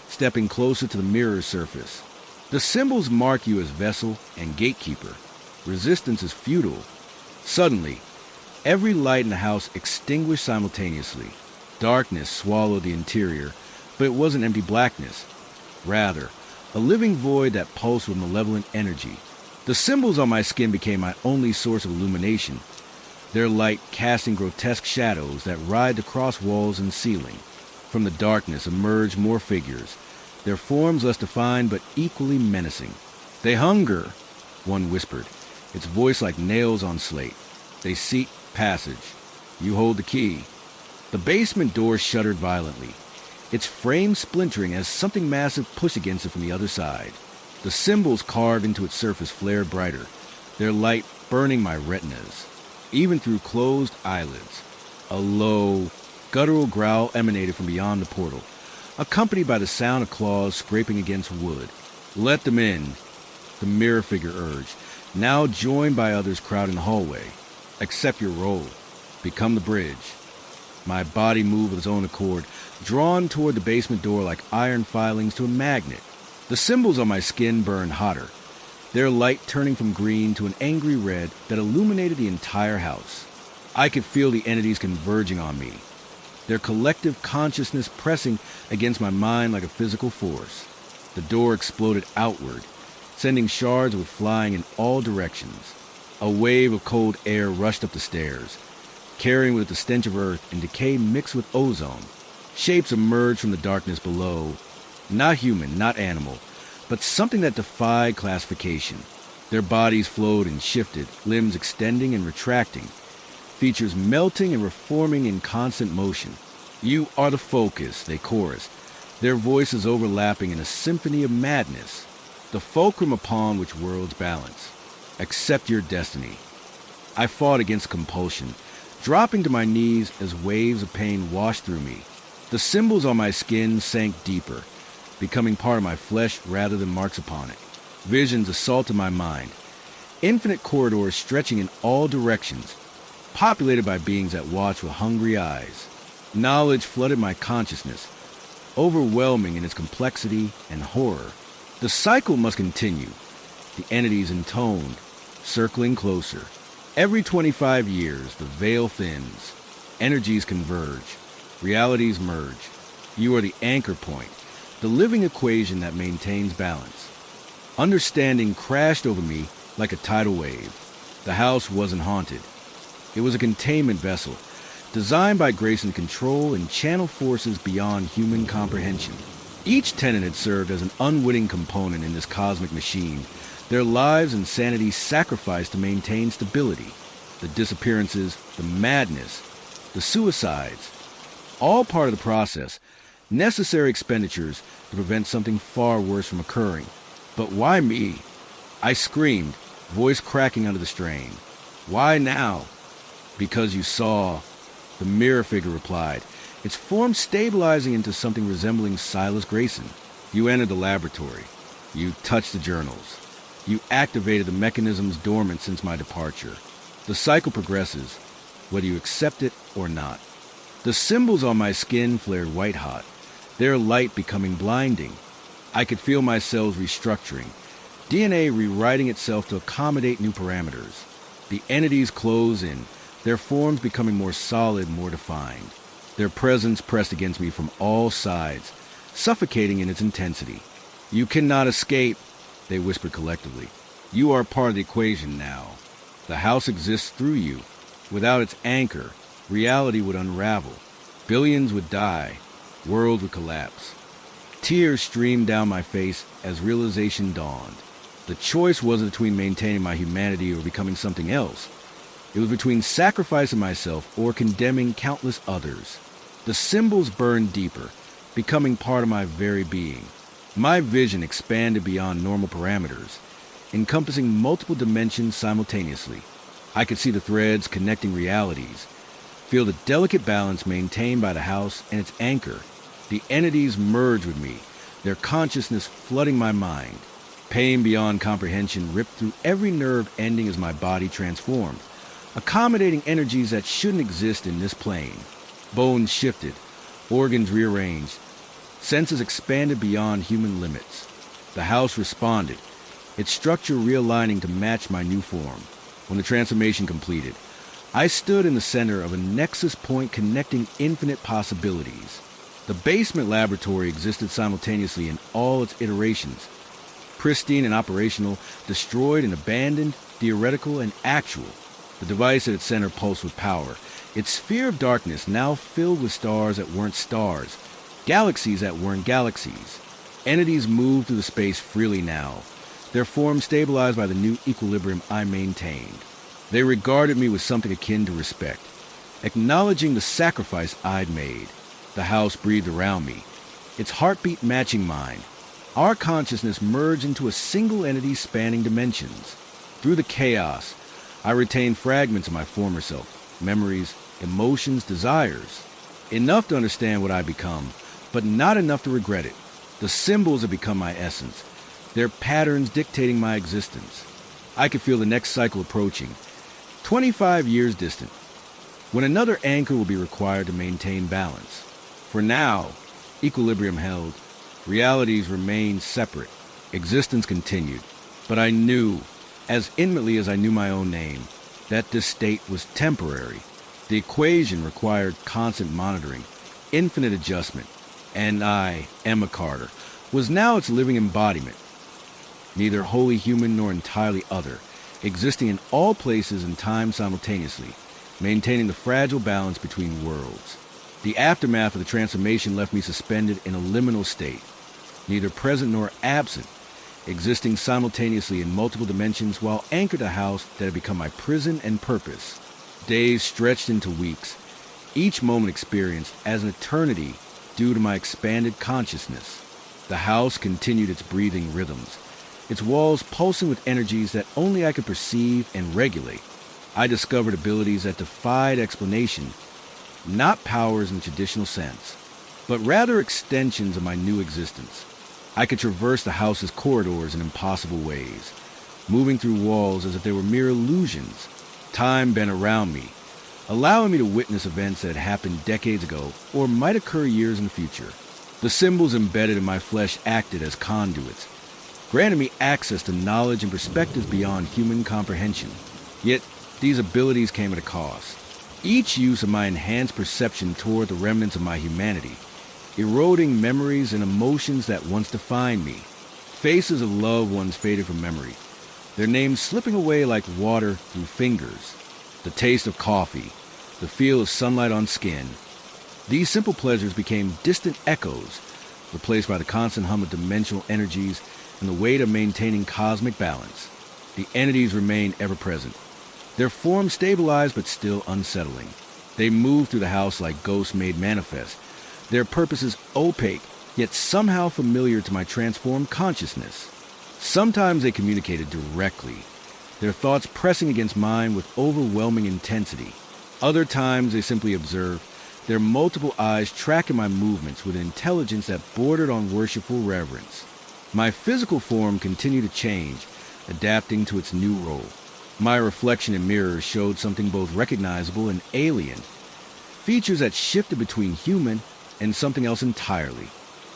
[SPEAKER 1] stepping closer to the mirror's surface. "The symbols mark you as vessel and gatekeeper. Resistance is futile." Suddenly, every light in the house extinguished simultaneously. Darkness swallowed the interior, but it wasn't empty blackness. Rather, a living void that pulsed with malevolent energy. The symbols on my skin became my only source of illumination, their light casting grotesque shadows that writhed across walls and ceiling. From the darkness emerged more figures, their forms less defined but equally menacing. "They hunger," one whispered, its voice like nails on slate. "They seek passage. You hold the key." The basement door shuddered violently, its frame splintering as something massive pushed against it from the other side. The symbols carved into its surface flared brighter, their light burning my retinas, even through closed eyelids. A low, guttural growl emanated from beyond the portal, accompanied by the sound of claws scraping against wood. "Let them in," the mirror figure urged, now joined by others crowding the hallway. "Accept your role. Become the bridge." My body moved of its own accord, drawn toward the basement door like iron filings to a magnet. The symbols on my skin burned hotter, their light turning from green to an angry red that illuminated the entire house. I could feel the entities converging on me, their collective consciousness pressing against my mind like a physical force. The door exploded outward, sending shards of flying in all directions. A wave of cold air rushed up the stairs, carrying with it the stench of earth and decay mixed with ozone. Shapes emerged from the darkness below, not human, not animal, but something that defied classification. Their bodies flowed and shifted, limbs extending and retracting, features melting and reforming in constant motion. "You are the focus," they chorused, their voices overlapping in a symphony of madness. "The fulcrum upon which worlds balance. Accept your destiny." I fought against compulsion, dropping to my knees as waves of pain washed through me. The symbols on my skin sank deeper, becoming part of my flesh rather than marks upon it. Visions assaulted my mind, infinite corridors stretching in all directions, populated by beings that watched with hungry eyes. Knowledge flooded my consciousness, overwhelming in its complexity and horror. The cycle must continue, the entities intoned, circling closer. Every 25 years, the veil thins, energies converge, realities merge. You are the anchor point, the living equation that maintains balance. Understanding crashed over me like a tidal wave. The house wasn't haunted. It was a containment vessel, designed by Grayson to control and channel forces beyond human comprehension. Each tenant had served as an unwitting component in this cosmic machine, their lives and sanity sacrificed to maintain stability. The disappearances, the madness, the suicides, all part of the process, necessary expenditures to prevent something far worse from occurring. But why me? I screamed, voice cracking under the strain. Why now? Because you saw, the mirror figure replied, its form stabilizing into something resembling Silas Grayson. You entered the laboratory. You touched the journals. You activated the mechanisms dormant since my departure. The cycle progresses, whether you accept it or not. The symbols on my skin flared white-hot, their light becoming blinding. I could feel my cells restructuring, DNA rewriting itself to accommodate new parameters. The entities close in, their forms becoming more solid, more defined. Their presence pressed against me from all sides, suffocating in its intensity. You cannot escape, they whispered collectively. You are part of the equation now. The house exists through you. Without its anchor, reality would unravel. Billions would die. Worlds would collapse. Tears streamed down my face as realization dawned. The choice wasn't between maintaining my humanity or becoming something else. It was between sacrificing myself or condemning countless others. The symbols burned deeper, becoming part of my very being. My vision expanded beyond normal parameters, encompassing multiple dimensions simultaneously. I could see the threads connecting realities, feel the delicate balance maintained by the house and its anchor. The entities merged with me, their consciousness flooding my mind. Pain beyond comprehension ripped through every nerve ending as my body transformed, accommodating energies that shouldn't exist in this plane. Bones shifted, organs rearranged, senses expanded beyond human limits. The house responded, its structure realigning to match my new form. When the transformation completed, I stood in the center of a nexus point connecting infinite possibilities. The basement laboratory existed simultaneously in all its iterations, pristine and operational, destroyed and abandoned, theoretical and actual. The device at its center pulsed with power, its sphere of darkness now filled with stars that weren't stars, galaxies that weren't galaxies. Entities moved through the space freely now, their forms stabilized by the new equilibrium I maintained. They regarded me with something akin to respect, acknowledging the sacrifice I'd made. The house breathed around me, its heartbeat matching mine. Our consciousness merged into a single entity spanning dimensions. Through the chaos, I retained fragments of my former self, memories, emotions, desires. Enough to understand what I'd become, but not enough to regret it. The symbols had become my essence, their patterns dictating my existence. I could feel the next cycle approaching, 25 years distant, when another anchor will be required to maintain balance. For now, equilibrium held, realities remained separate, existence continued. But I knew, as intimately as I knew my own name, that this state was temporary. The equation required constant monitoring, infinite adjustment, and I, Emma Carter, was now its living embodiment, neither wholly human nor entirely other, existing in all places and time simultaneously, maintaining the fragile balance between worlds. The aftermath of the transformation left me suspended in a liminal state, neither present nor absent, existing simultaneously in multiple dimensions while anchored a house that had become my prison and purpose. Days stretched into weeks, each moment experienced as an eternity due to my expanded consciousness. The house continued its breathing rhythms, its walls pulsing with energies that only I could perceive and regulate. I discovered abilities that defied explanation, not powers in the traditional sense, but rather extensions of my new existence. I could traverse the house's corridors in impossible ways, moving through walls as if they were mere illusions. Time bent around me, allowing me to witness events that had happened decades ago or might occur years in the future. The symbols embedded in my flesh acted as conduits, granted me access to knowledge and perspectives beyond human comprehension. Yet, these abilities came at a cost. Each use of my enhanced perception toward the remnants of my humanity, eroding memories and emotions that once defined me. Faces of loved ones faded from memory, their names slipping away like water through fingers. The taste of coffee, the feel of sunlight on skin. These simple pleasures became distant echoes, replaced by the constant hum of dimensional energies and the weight of maintaining cosmic balance. The entities remained ever-present. Their form stabilized but still unsettling. They moved through the house like ghosts made manifest, their purposes opaque, yet somehow familiar to my transformed consciousness. Sometimes they communicated directly, their thoughts pressing against mine with overwhelming intensity. Other times they simply observed, their multiple eyes tracking my movements with an intelligence that bordered on worshipful reverence. My physical form continued to change, adapting to its new role. My reflection in mirrors showed something both recognizable and alien, features that shifted between human and something else entirely.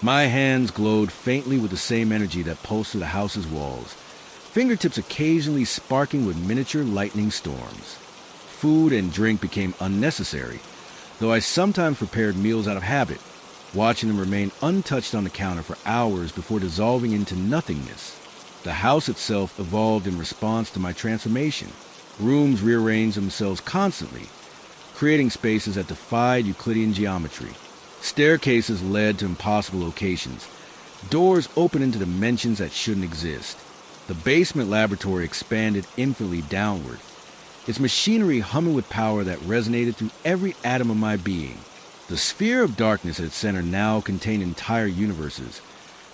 [SPEAKER 1] My hands glowed faintly with the same energy that pulsed through the house's walls, fingertips occasionally sparking with miniature lightning storms. Food and drink became unnecessary, though I sometimes prepared meals out of habit, watching them remain untouched on the counter for hours before dissolving into nothingness. The house itself evolved in response to my transformation. Rooms rearranged themselves constantly, creating spaces that defied Euclidean geometry. Staircases led to impossible locations. Doors opened into dimensions that shouldn't exist. The basement laboratory expanded infinitely downward, its machinery humming with power that resonated through every atom of my being. The sphere of darkness at its center now contained entire universes,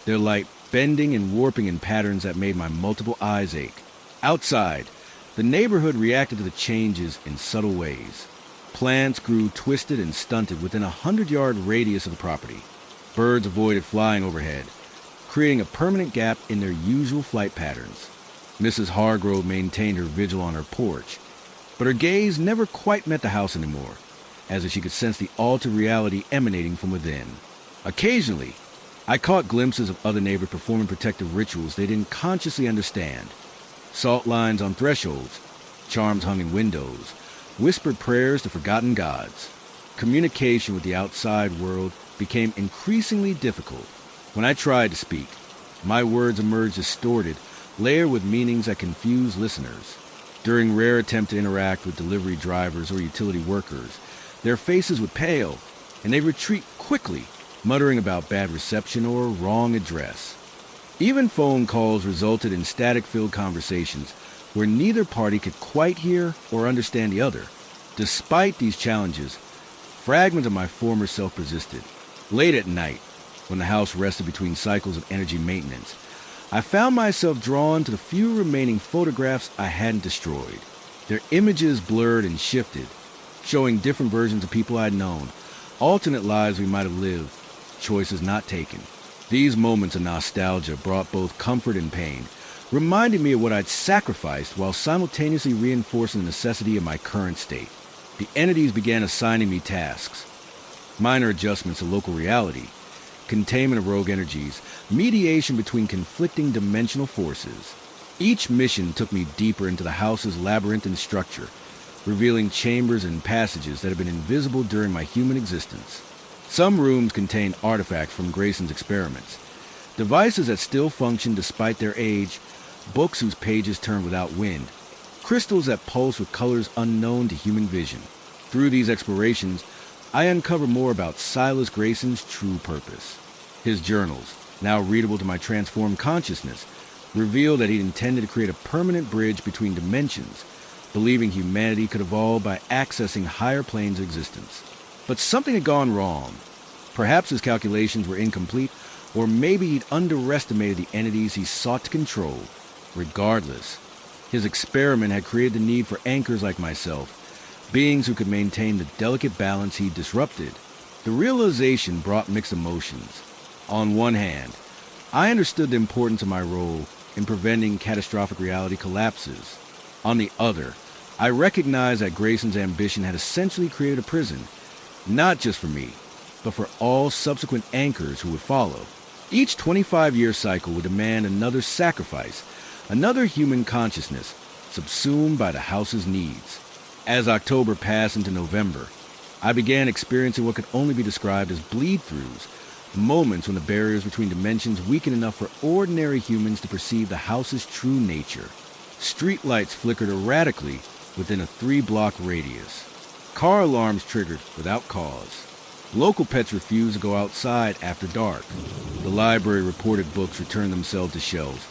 [SPEAKER 1] their light bending and warping in patterns that made my multiple eyes ache. Outside, the neighborhood reacted to the changes in subtle ways. Plants grew twisted and stunted within a 100-yard radius of the property. Birds avoided flying overhead, creating a permanent gap in their usual flight patterns. Mrs. Hargrove maintained her vigil on her porch, but her gaze never quite met the house anymore, as if she could sense the altered reality emanating from within. Occasionally, I caught glimpses of other neighbors performing protective rituals they didn't consciously understand. Salt lines on thresholds, charms hung in windows, whispered prayers to forgotten gods. Communication with the outside world became increasingly difficult. When I tried to speak, my words emerged distorted, layered with meanings that confused listeners. During rare attempts to interact with delivery drivers or utility workers, their faces would pale, and they'd retreat quickly, muttering about bad reception or wrong address. Even phone calls resulted in static-filled conversations where neither party could quite hear or understand the other. Despite these challenges, fragments of my former self persisted. Late at night, when the house rested between cycles of energy maintenance, I found myself drawn to the few remaining photographs I hadn't destroyed. Their images blurred and shifted, showing different versions of people I'd known, alternate lives we might have lived, choices not taken. These moments of nostalgia brought both comfort and pain, reminding me of what I'd sacrificed while simultaneously reinforcing the necessity of my current state. The entities began assigning me tasks, minor adjustments to local reality, containment of rogue energies, mediation between conflicting dimensional forces. Each mission took me deeper into the house's labyrinthine structure, revealing chambers and passages that had been invisible during my human existence. Some rooms contained artifacts from Grayson's experiments, devices that still functioned despite their age, books whose pages turned without wind, crystals that pulse with colors unknown to human vision. Through these explorations, I uncovered more about Silas Grayson's true purpose. His journals, now readable to my transformed consciousness, revealed that he'd intended to create a permanent bridge between dimensions, believing humanity could evolve by accessing higher planes of existence. But something had gone wrong. Perhaps his calculations were incomplete, or maybe he'd underestimated the entities he sought to control. Regardless, his experiment had created the need for anchors like myself, beings who could maintain the delicate balance he disrupted. The realization brought mixed emotions. On one hand, I understood the importance of my role in preventing catastrophic reality collapses. On the other, I recognized that Grayson's ambition had essentially created a prison, not just for me, but for all subsequent anchors who would follow. Each 25-year cycle would demand another sacrifice, another human consciousness, subsumed by the house's needs. As October passed into November, I began experiencing what could only be described as bleed-throughs, moments when the barriers between dimensions weakened enough for ordinary humans to perceive the house's true nature. Street lights flickered erratically within a 3-block radius. Car alarms triggered without cause. Local pets refused to go outside after dark. The library reported books returned themselves to shelves,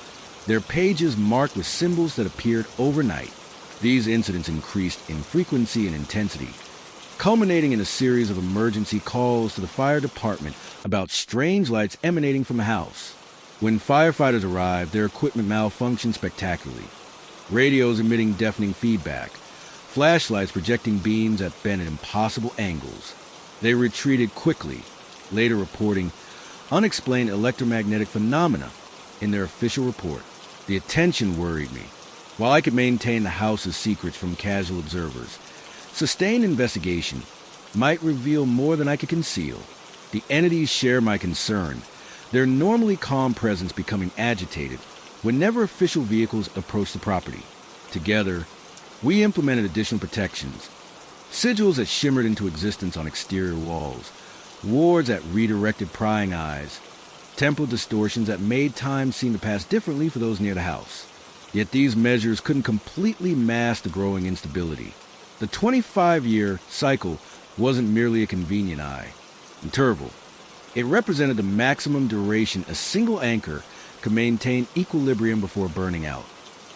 [SPEAKER 1] their pages marked with symbols that appeared overnight. These incidents increased in frequency and intensity, culminating in a series of emergency calls to the fire department about strange lights emanating from the house. When firefighters arrived, their equipment malfunctioned spectacularly. Radios emitting deafening feedback, flashlights projecting beams that bent at impossible angles. They retreated quickly, later reporting unexplained electromagnetic phenomena in their official report. The attention worried me. While I could maintain the house's secrets from casual observers, sustained investigation might reveal more than I could conceal. The entities share my concern, their normally calm presence becoming agitated whenever official vehicles approach the property. Together, we implemented additional protections. Sigils that shimmered into existence on exterior walls, wards that redirected prying eyes, temporal distortions that made time seem to pass differently for those near the house. Yet these measures couldn't completely mask the growing instability. The 25-year cycle wasn't merely a convenient interval. It represented the maximum duration a single anchor could maintain equilibrium before burning out.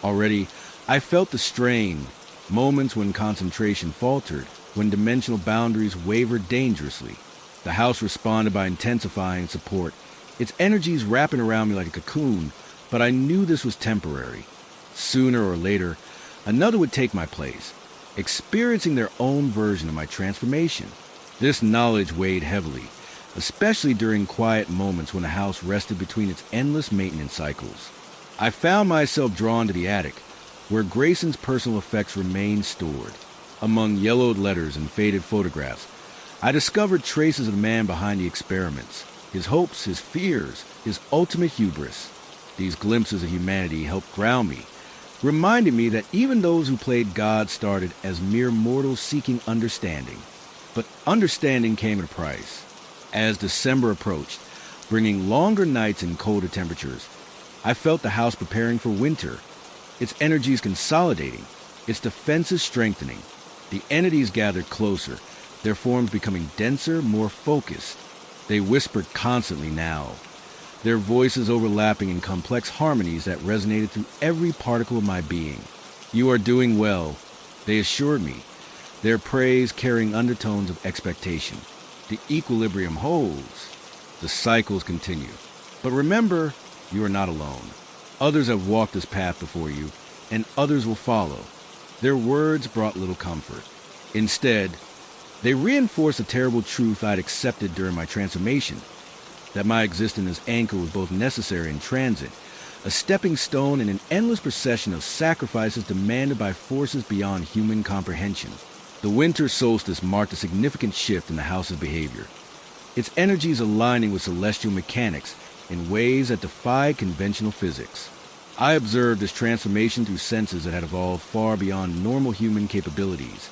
[SPEAKER 1] Already, I felt the strain, moments when concentration faltered, when dimensional boundaries wavered dangerously. The house responded by intensifying support, its energies wrapping around me like a cocoon, but I knew this was temporary. Sooner or later, another would take my place, experiencing their own version of my transformation. This knowledge weighed heavily, especially during quiet moments when the house rested between its endless maintenance cycles. I found myself drawn to the attic, where Grayson's personal effects remained stored. Among yellowed letters and faded photographs, I discovered traces of the man behind the experiments, his hopes, his fears, his ultimate hubris. These glimpses of humanity helped ground me, reminding me that even those who played God started as mere mortals seeking understanding. But understanding came at a price. As December approached, bringing longer nights and colder temperatures, I felt the house preparing for winter, its energies consolidating, its defenses strengthening. The entities gathered closer, their forms becoming denser, more focused. They whispered constantly now, their voices overlapping in complex harmonies that resonated through every particle of my being. "You are doing well," they assured me, their praise carrying undertones of expectation. "The equilibrium holds. The cycles continue. But remember, you are not alone. Others have walked this path before you, and others will follow." Their words brought little comfort. Instead, they reinforced the terrible truth I'd accepted during my transformation, that my existence as anchor was both necessary and transit, a stepping stone in an endless procession of sacrifices demanded by forces beyond human comprehension. The winter solstice marked a significant shift in the house's behavior, its energies aligning with celestial mechanics in ways that defied conventional physics. I observed this transformation through senses that had evolved far beyond normal human capabilities,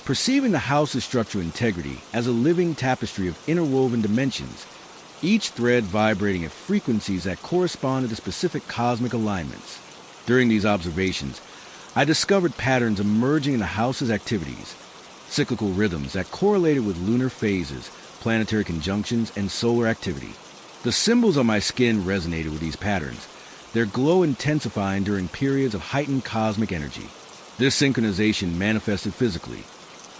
[SPEAKER 1] perceiving the house's structural integrity as a living tapestry of interwoven dimensions, each thread vibrating at frequencies that corresponded to specific cosmic alignments. During these observations, I discovered patterns emerging in the house's activities, cyclical rhythms that correlated with lunar phases, planetary conjunctions, and solar activity. The symbols on my skin resonated with these patterns, their glow intensifying during periods of heightened cosmic energy. This synchronization manifested physically,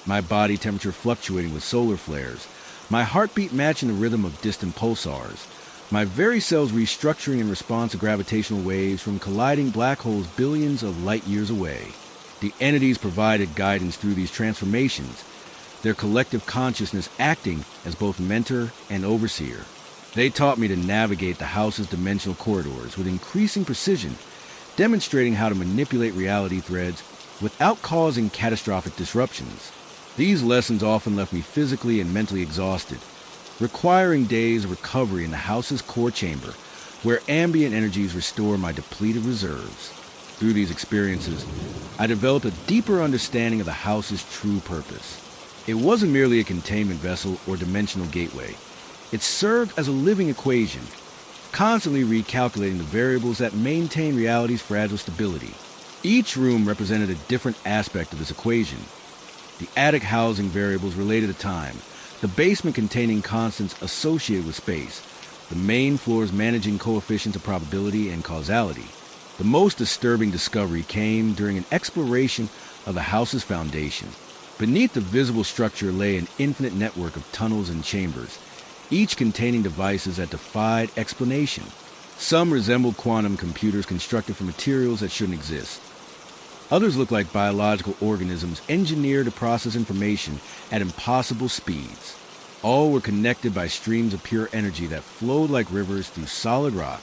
[SPEAKER 1] my body temperature fluctuating with solar flares, my heartbeat matching the rhythm of distant pulsars, my very cells restructuring in response to gravitational waves from colliding black holes billions of light years away. The entities provided guidance through these transformations, their collective consciousness acting as both mentor and overseer. They taught me to navigate the house's dimensional corridors with increasing precision, demonstrating how to manipulate reality threads without causing catastrophic disruptions. These lessons often left me physically and mentally exhausted, requiring days of recovery in the house's core chamber, where ambient energies restore my depleted reserves. Through these experiences, I developed a deeper understanding of the house's true purpose. It wasn't merely a containment vessel or dimensional gateway. It served as a living equation, constantly recalculating the variables that maintain reality's fragile stability. Each room represented a different aspect of this equation, the attic housing variables related to time, the basement containing constants associated with space, the main floors managing coefficients of probability and causality. The most disturbing discovery came during an exploration of the house's foundation. Beneath the visible structure lay an infinite network of tunnels and chambers, each containing devices that defied explanation. Some resembled quantum computers constructed from materials that shouldn't exist. Others looked like biological organisms engineered to process information at impossible speeds. All were connected by streams of pure energy that flowed like rivers through solid rock.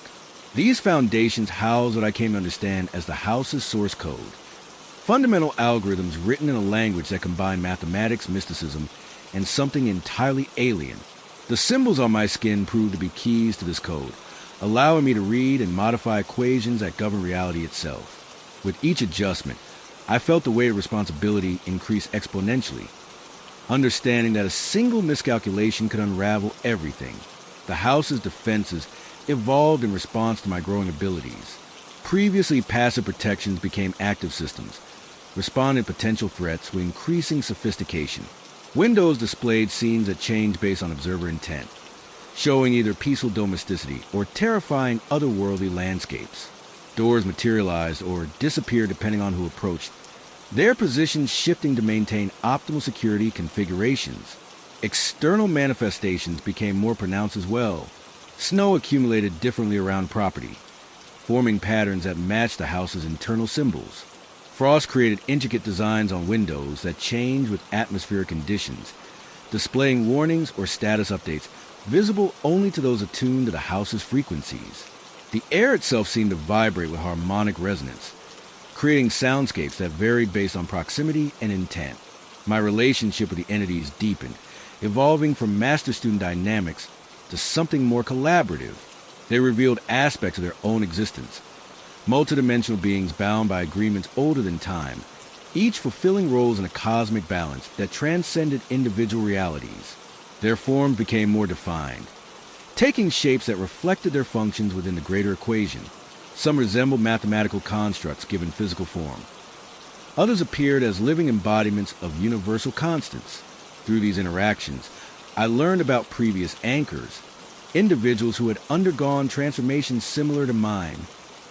[SPEAKER 1] These foundations house what I came to understand as the house's source code. Fundamental algorithms written in a language that combined mathematics, mysticism, and something entirely alien. The symbols on my skin proved to be keys to this code, allowing me to read and modify equations that govern reality itself. With each adjustment, I felt the weight of responsibility increase exponentially, understanding that a single miscalculation could unravel everything. The house's defenses evolved in response to my growing abilities. Previously passive protections became active systems, responding to potential threats with increasing sophistication. Windows displayed scenes that changed based on observer intent, showing either peaceful domesticity or terrifying otherworldly landscapes. Doors materialized or disappeared depending on who approached, their positions shifting to maintain optimal security configurations. External manifestations became more pronounced as well. Snow accumulated differently around property, forming patterns that matched the house's internal symbols. Frost created intricate designs on windows that changed with atmospheric conditions, displaying warnings or status updates visible only to those attuned to the house's frequencies. The air itself seemed to vibrate with harmonic resonance, creating soundscapes that varied based on proximity and intent. My relationship with the entities deepened, evolving from master-student dynamics to something more collaborative. They revealed aspects of their own existence, multidimensional beings bound by agreements older than time, each fulfilling roles in a cosmic balance that transcended individual realities. Their forms became more defined, taking shapes that reflected their functions within the greater equation. Some resembled mathematical constructs given physical form. Others appeared as living embodiments of universal constants. Through these interactions, I learned about previous anchors, individuals who had undergone transformations similar to mine.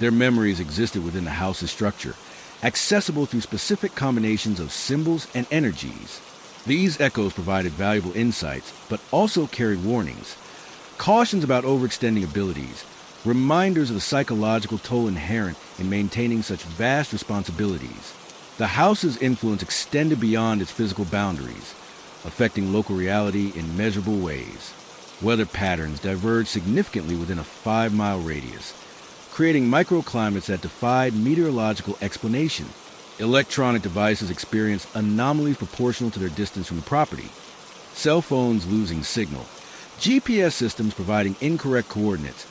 [SPEAKER 1] Their memories existed within the house's structure, accessible through specific combinations of symbols and energies. These echoes provided valuable insights, but also carried warnings. Cautions about overextending abilities, reminders of the psychological toll inherent in maintaining such vast responsibilities. The house's influence extended beyond its physical boundaries, affecting local reality in measurable ways. Weather patterns diverged significantly within a 5-mile radius, creating microclimates that defied meteorological explanation. Electronic devices experienced anomalies proportional to their distance from the property. Cell phones losing signal, GPS systems providing incorrect coordinates,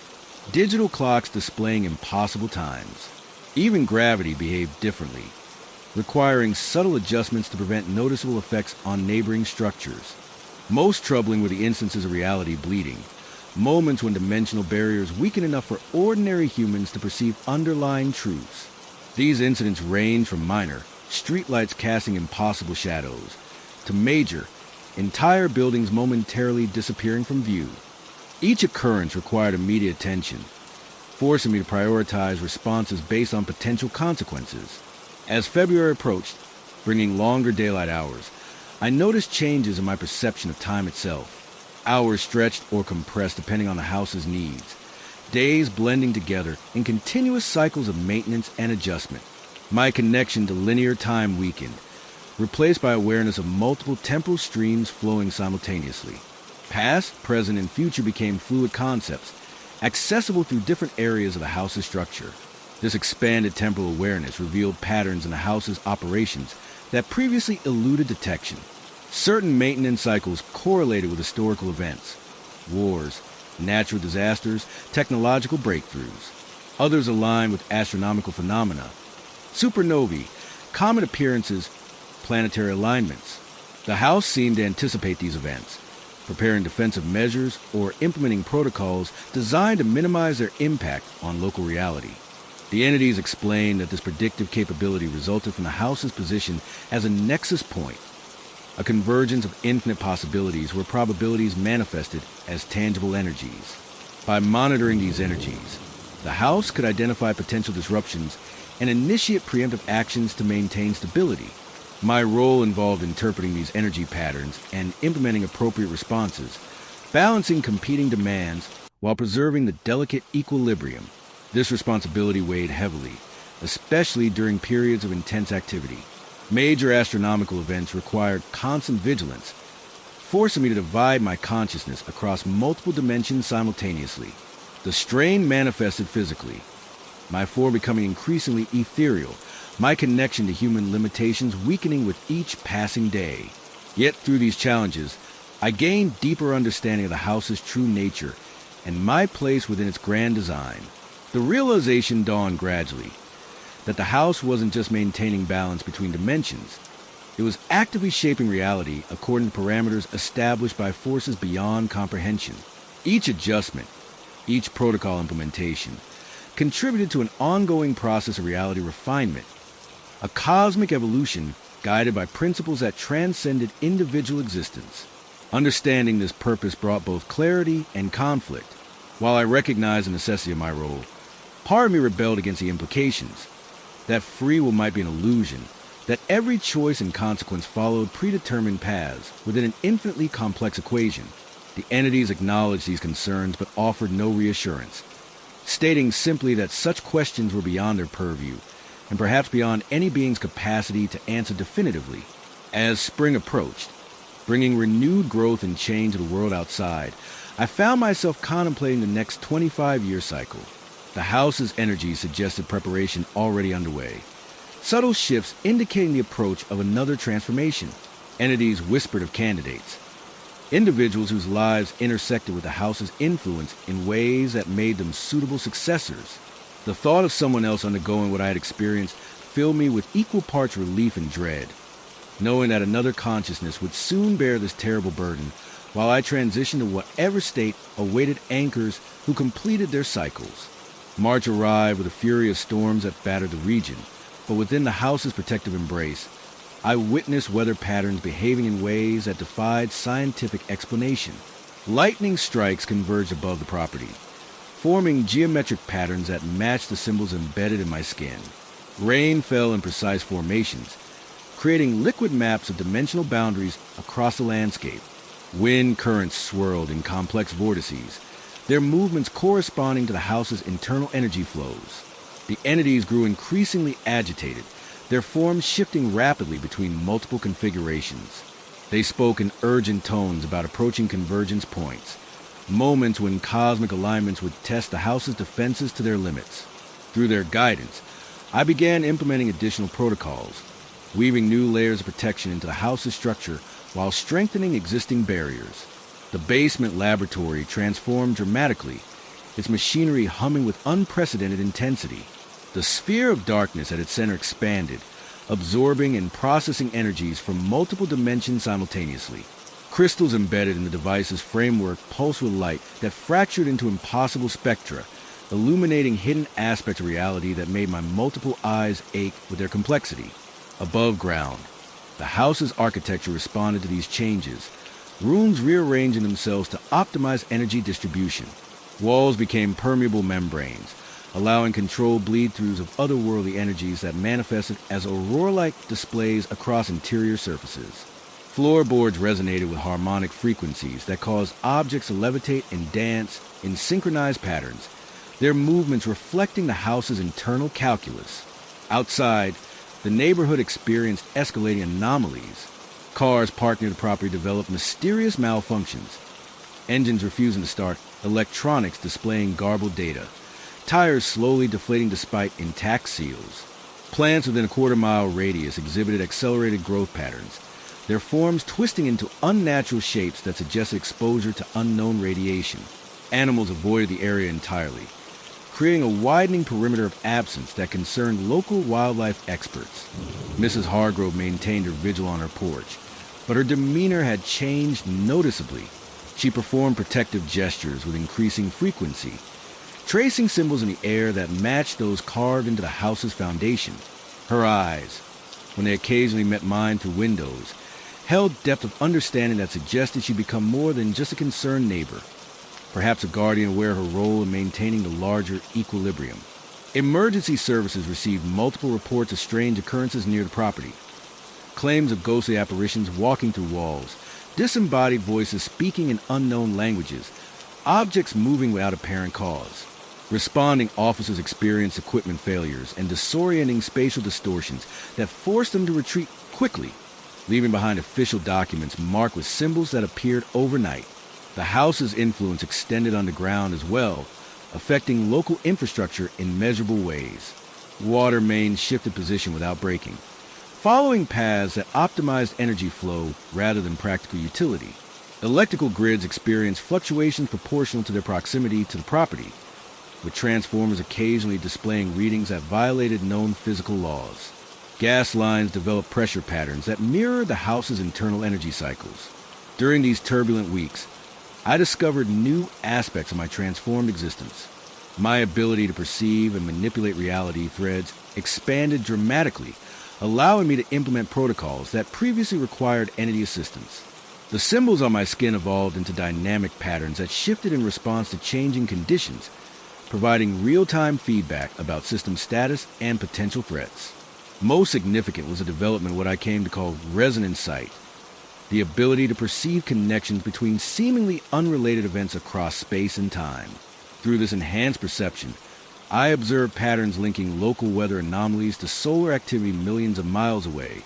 [SPEAKER 1] digital clocks displaying impossible times. Even gravity behaved differently, requiring subtle adjustments to prevent noticeable effects on neighboring structures. Most troubling were the instances of reality bleeding, moments when dimensional barriers weaken enough for ordinary humans to perceive underlying truths. These incidents range from minor, streetlights casting impossible shadows, to major, entire buildings momentarily disappearing from view. Each occurrence required immediate attention, forcing me to prioritize responses based on potential consequences. As February approached, bringing longer daylight hours, I noticed changes in my perception of time itself. Hours stretched or compressed depending on the house's needs, days blending together in continuous cycles of maintenance and adjustment. My connection to linear time weakened, replaced by awareness of multiple temporal streams flowing simultaneously. Past, present, and future became fluid concepts, accessible through different areas of the house's structure. This expanded temporal awareness revealed patterns in the house's operations that previously eluded detection. Certain maintenance cycles correlated with historical events, wars, natural disasters, technological breakthroughs. Others aligned with astronomical phenomena, supernovae, comet appearances, planetary alignments. The house seemed to anticipate these events, preparing defensive measures or implementing protocols designed to minimize their impact on local reality. The entities explained that this predictive capability resulted from the house's position as a nexus point, a convergence of infinite possibilities where probabilities manifested as tangible energies. By monitoring these energies, the house could identify potential disruptions and initiate preemptive actions to maintain stability. My role involved interpreting these energy patterns and implementing appropriate responses, balancing competing demands while preserving the delicate equilibrium. This responsibility weighed heavily, especially during periods of intense activity. Major astronomical events required constant vigilance, forcing me to divide my consciousness across multiple dimensions simultaneously. The strain manifested physically, my form becoming increasingly ethereal, my connection to human limitations weakening with each passing day. Yet through these challenges, I gained deeper understanding of the house's true nature and my place within its grand design. The realization dawned gradually that the house wasn't just maintaining balance between dimensions. It was actively shaping reality according to parameters established by forces beyond comprehension. Each adjustment, each protocol implementation, contributed to an ongoing process of reality refinement, a cosmic evolution guided by principles that transcended individual existence. Understanding this purpose brought both clarity and conflict. While I recognized the necessity of my role, part of me rebelled against the implications, that free will might be an illusion, that every choice and consequence followed predetermined paths within an infinitely complex equation. The entities acknowledged these concerns but offered no reassurance, stating simply that such questions were beyond their purview, and perhaps beyond any being's capacity to answer definitively. As spring approached, bringing renewed growth and change to the world outside, I found myself contemplating the next 25-year cycle. The house's energy suggested preparation already underway, subtle shifts indicating the approach of another transformation. Entities whispered of candidates, individuals whose lives intersected with the house's influence in ways that made them suitable successors. The thought of someone else undergoing what I had experienced filled me with equal parts relief and dread, knowing that another consciousness would soon bear this terrible burden while I transitioned to whatever state awaited anchors who completed their cycles. March arrived with a fury of storms that battered the region, but within the house's protective embrace, I witnessed weather patterns behaving in ways that defied scientific explanation. Lightning strikes converged above the property, forming geometric patterns that matched the symbols embedded in my skin. Rain fell in precise formations, creating liquid maps of dimensional boundaries across the landscape. Wind currents swirled in complex vortices, their movements corresponding to the house's internal energy flows. The entities grew increasingly agitated, their forms shifting rapidly between multiple configurations. They spoke in urgent tones about approaching convergence points, moments when cosmic alignments would test the house's defenses to their limits. Through their guidance, I began implementing additional protocols, weaving new layers of protection into the house's structure while strengthening existing barriers. The basement laboratory transformed dramatically, its machinery humming with unprecedented intensity. The sphere of darkness at its center expanded, absorbing and processing energies from multiple dimensions simultaneously. Crystals embedded in the device's framework pulsed with light that fractured into impossible spectra, illuminating hidden aspects of reality that made my multiple eyes ache with their complexity. Above ground, the house's architecture responded to these changes, rooms rearranging themselves to optimize energy distribution. Walls became permeable membranes, allowing controlled bleed-throughs of otherworldly energies that manifested as aurora-like displays across interior surfaces. Floorboards resonated with harmonic frequencies that caused objects to levitate and dance in synchronized patterns, their movements reflecting the house's internal calculus. Outside, the neighborhood experienced escalating anomalies. Cars parked near the property developed mysterious malfunctions, engines refusing to start, electronics displaying garbled data, tires slowly deflating despite intact seals. Plants within a quarter-mile radius exhibited accelerated growth patterns, their forms twisting into unnatural shapes that suggested exposure to unknown radiation. Animals avoided the area entirely, creating a widening perimeter of absence that concerned local wildlife experts. Mrs. Hargrove maintained her vigil on her porch, but her demeanor had changed noticeably. She performed protective gestures with increasing frequency, tracing symbols in the air that matched those carved into the house's foundation. Her eyes, when they occasionally met mine through windows, held depth of understanding that suggested she become more than just a concerned neighbor, perhaps a guardian aware of her role in maintaining the larger equilibrium. Emergency services received multiple reports of strange occurrences near the property. Claims of ghostly apparitions walking through walls, disembodied voices speaking in unknown languages, objects moving without apparent cause. Responding officers experienced equipment failures and disorienting spatial distortions that forced them to retreat quickly, leaving behind official documents marked with symbols that appeared overnight. The house's influence extended underground as well, affecting local infrastructure in measurable ways. Water mains shifted position without breaking, following paths that optimized energy flow rather than practical utility. Electrical grids experienced fluctuations proportional to their proximity to the property, with transformers occasionally displaying readings that violated known physical laws. Gas lines developed pressure patterns that mirrored the house's internal energy cycles. During these turbulent weeks, I discovered new aspects of my transformed existence. My ability to perceive and manipulate reality threads expanded dramatically, allowing me to implement protocols that previously required entity assistance. The symbols on my skin evolved into dynamic patterns that shifted in response to changing conditions, providing real-time feedback about system status and potential threats. Most significant was the development of what I came to call resonant sight, the ability to perceive connections between seemingly unrelated events across space and time. Through this enhanced perception, I observed patterns linking local weather anomalies to solar activity millions of miles away,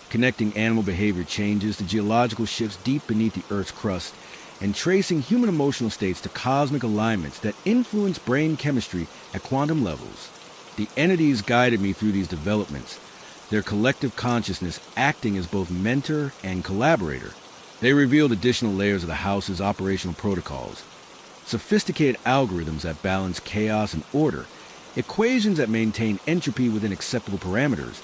[SPEAKER 1] connecting animal behavior changes to geological shifts deep beneath the Earth's crust, and tracing human emotional states to cosmic alignments that influence brain chemistry at quantum levels. The entities guided me through these developments, their collective consciousness acting as both mentor and collaborator. They revealed additional layers of the house's operational protocols, sophisticated algorithms that balance chaos and order, equations that maintain entropy within acceptable parameters,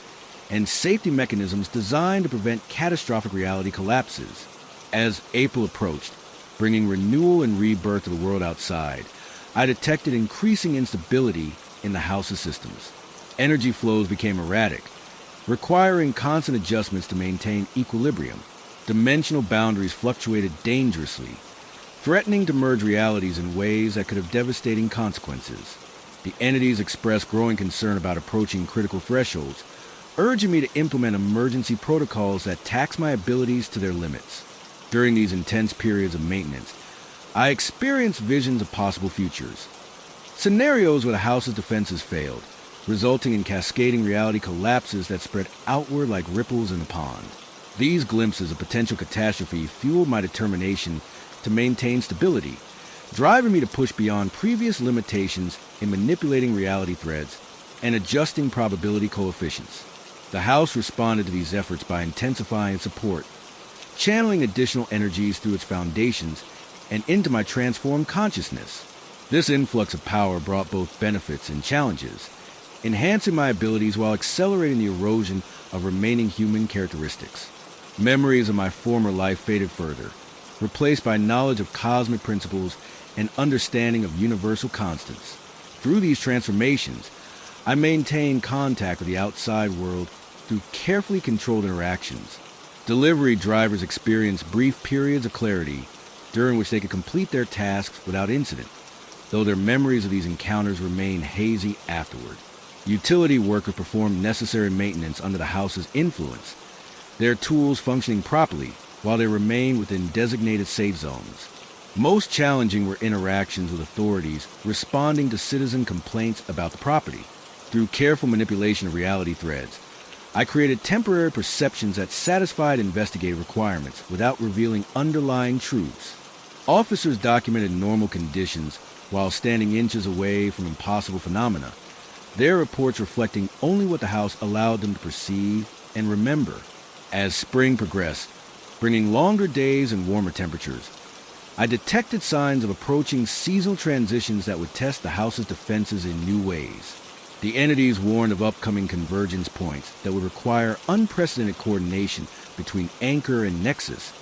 [SPEAKER 1] and safety mechanisms designed to prevent catastrophic reality collapses. As April approached, bringing renewal and rebirth to the world outside, I detected increasing instability in the house's systems. Energy flows became erratic, requiring constant adjustments to maintain equilibrium. Dimensional boundaries fluctuated dangerously, threatening to merge realities in ways that could have devastating consequences. The entities expressed growing concern about approaching critical thresholds, urging me to implement emergency protocols that tax my abilities to their limits. During these intense periods of maintenance, I experienced visions of possible futures. Scenarios where the house's defenses failed, resulting in cascading reality collapses that spread outward like ripples in a pond. These glimpses of potential catastrophe fueled my determination to maintain stability, driving me to push beyond previous limitations in manipulating reality threads and adjusting probability coefficients. The house responded to these efforts by intensifying support, channeling additional energies through its foundations and into my transformed consciousness. This influx of power brought both benefits and challenges, enhancing my abilities while accelerating the erosion of remaining human characteristics. Memories of my former life faded further, replaced by knowledge of cosmic principles and understanding of universal constants. Through these transformations, I maintained contact with the outside world through carefully controlled interactions. Delivery drivers experienced brief periods of clarity during which they could complete their tasks without incident, though their memories of these encounters remained hazy afterward. Utility workers performed necessary maintenance under the house's influence, their tools functioning properly while they remained within designated safe zones. Most challenging were interactions with authorities responding to citizen complaints about the property. Through careful manipulation of reality threads, I created temporary perceptions that satisfied investigative requirements without revealing underlying truths. Officers documented normal conditions while standing inches away from impossible phenomena, their reports reflecting only what the house allowed them to perceive and remember. As spring progressed, bringing longer days and warmer temperatures, I detected signs of approaching seasonal transitions that would test the house's defenses in new ways. The entities warned of upcoming convergence points that would require unprecedented coordination between anchor and nexus,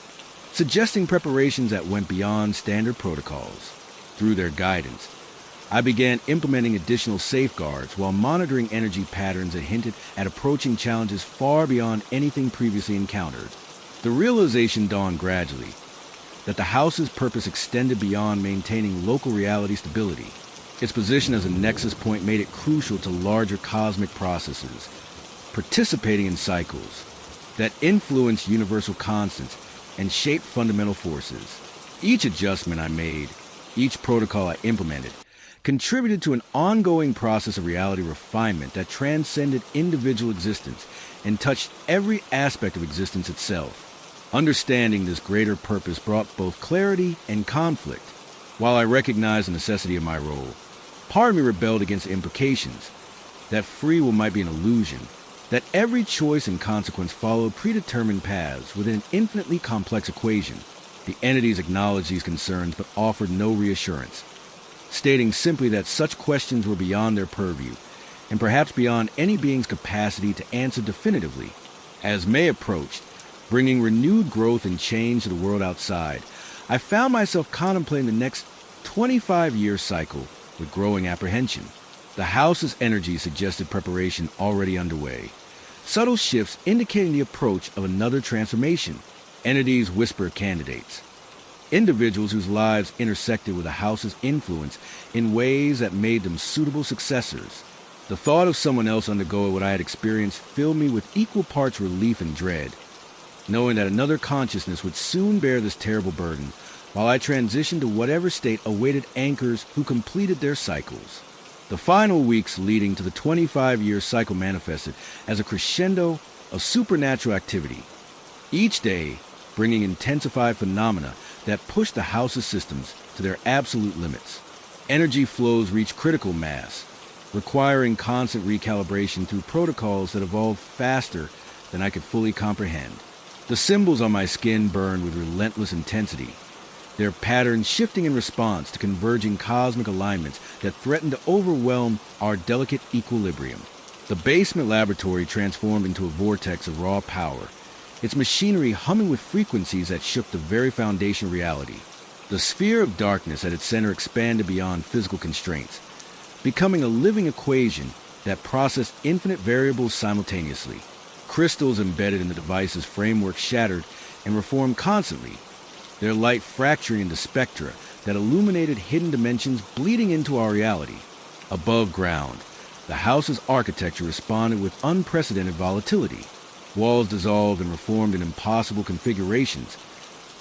[SPEAKER 1] suggesting preparations that went beyond standard protocols. Through their guidance, I began implementing additional safeguards while monitoring energy patterns that hinted at approaching challenges far beyond anything previously encountered. The realization dawned gradually that the house's purpose extended beyond maintaining local reality stability. Its position as a nexus point made it crucial to larger cosmic processes, participating in cycles that influence universal constants and shape fundamental forces. Each adjustment I made, each protocol I implemented, contributed to an ongoing process of reality refinement that transcended individual existence and touched every aspect of existence itself. Understanding this greater purpose brought both clarity and conflict. While I recognized the necessity of my role, part of me rebelled against the implications that free will might be an illusion, that every choice and consequence followed predetermined paths within an infinitely complex equation. The entities acknowledged these concerns but offered no reassurance, stating simply that such questions were beyond their purview, and perhaps beyond any being's capacity to answer definitively. As May approached, bringing renewed growth and change to the world outside, I found myself contemplating the next 25-year cycle with growing apprehension. The house's energy suggested preparation already underway, subtle shifts indicating the approach of another transformation. Entities whispered candidates, individuals whose lives intersected with the house's influence in ways that made them suitable successors. The thought of someone else undergoing what I had experienced filled me with equal parts relief and dread, knowing that another consciousness would soon bear this terrible burden while I transitioned to whatever state awaited anchors who completed their cycles. The final weeks leading to the 25-year cycle manifested as a crescendo of supernatural activity, each day bringing intensified phenomena that pushed the house's systems to their absolute limits. Energy flows reached critical mass, requiring constant recalibration through protocols that evolved faster than I could fully comprehend. The symbols on my skin burned with relentless intensity, their patterns shifting in response to converging cosmic alignments that threatened to overwhelm our delicate equilibrium. The basement laboratory transformed into a vortex of raw power, its machinery humming with frequencies that shook the very foundation of reality. The sphere of darkness at its center expanded beyond physical constraints, becoming a living equation that processed infinite variables simultaneously. Crystals embedded in the device's framework shattered and reformed constantly, their light fracturing into spectra that illuminated hidden dimensions bleeding into our reality. Above ground, the house's architecture responded with unprecedented volatility. Walls dissolved and reformed in impossible configurations,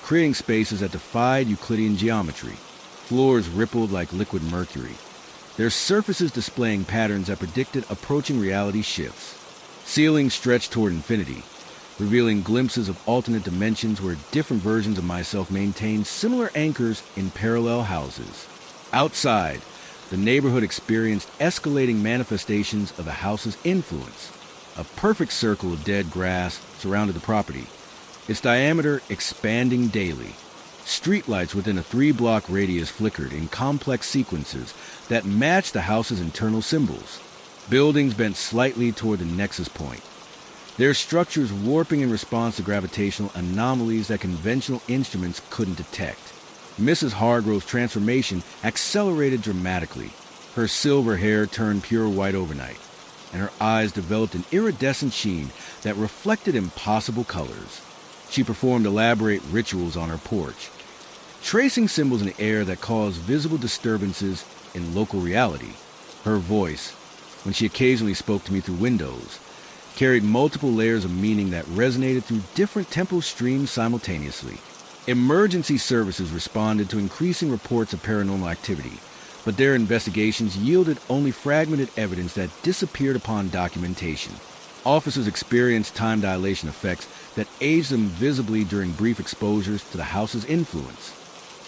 [SPEAKER 1] creating spaces that defied Euclidean geometry. Floors rippled like liquid mercury, their surfaces displaying patterns that predicted approaching reality shifts. Ceilings stretched toward infinity, revealing glimpses of alternate dimensions where different versions of myself maintained similar anchors in parallel houses. Outside, the neighborhood experienced escalating manifestations of the house's influence. A perfect circle of dead grass surrounded the property, its diameter expanding daily. Streetlights within a 3-block radius flickered in complex sequences that matched the house's internal symbols. Buildings bent slightly toward the nexus point, their structures warping in response to gravitational anomalies that conventional instruments couldn't detect. Mrs. Hargrove's transformation accelerated dramatically. Her silver hair turned pure white overnight, and her eyes developed an iridescent sheen that reflected impossible colors. She performed elaborate rituals on her porch, tracing symbols in the air that caused visible disturbances in local reality. Her voice, when she occasionally spoke to me through windows, carried multiple layers of meaning that resonated through different temporal streams simultaneously. Emergency services responded to increasing reports of paranormal activity, but their investigations yielded only fragmented evidence that disappeared upon documentation. Officers experienced time dilation effects that aged them visibly during brief exposures to the house's influence.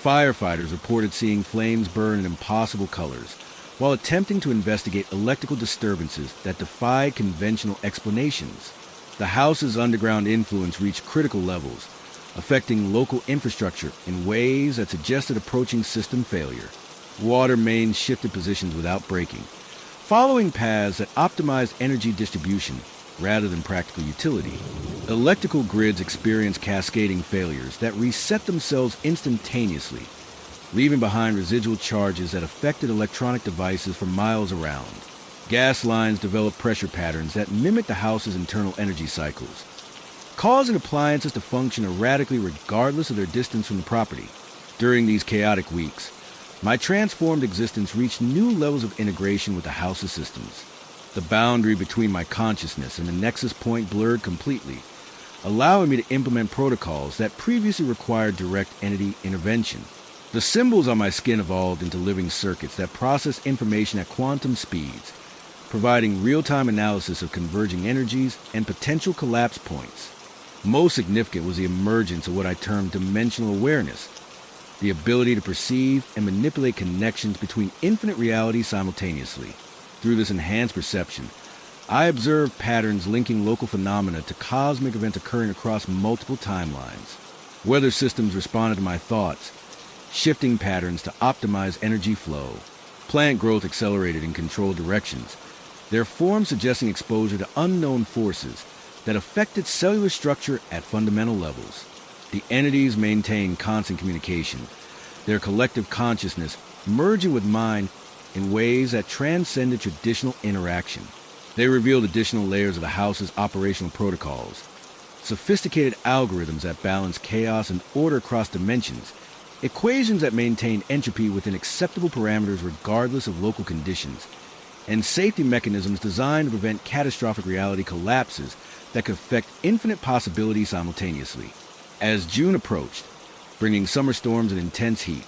[SPEAKER 1] Firefighters reported seeing flames burn in impossible colors, while attempting to investigate electrical disturbances that defied conventional explanations. The house's underground influence reached critical levels, affecting local infrastructure in ways that suggested approaching system failure. Water mains shifted positions without breaking, following paths that optimized energy distribution rather than practical utility. Electrical grids experienced cascading failures that reset themselves instantaneously, leaving behind residual charges that affected electronic devices for miles around. Gas lines developed pressure patterns that mimicked the house's internal energy cycles, causing appliances to function erratically regardless of their distance from the property. During these chaotic weeks, my transformed existence reached new levels of integration with the house's systems. The boundary between my consciousness and the nexus point blurred completely, allowing me to implement protocols that previously required direct entity intervention. The symbols on my skin evolved into living circuits that process information at quantum speeds, providing real-time analysis of converging energies and potential collapse points. Most significant was the emergence of what I termed dimensional awareness, the ability to perceive and manipulate connections between infinite realities simultaneously. Through this enhanced perception, I observed patterns linking local phenomena to cosmic events occurring across multiple timelines. Weather systems responded to my thoughts, shifting patterns to optimize energy flow. Plant growth accelerated in controlled directions, their form suggesting exposure to unknown forces that affected cellular structure at fundamental levels. The entities maintained constant communication, their collective consciousness merging with mine in ways that transcended traditional interaction. They revealed additional layers of the house's operational protocols, sophisticated algorithms that balance chaos and order across dimensions, equations that maintain entropy within acceptable parameters regardless of local conditions, and safety mechanisms designed to prevent catastrophic reality collapses that could affect infinite possibilities simultaneously. As June approached, bringing summer storms and intense heat,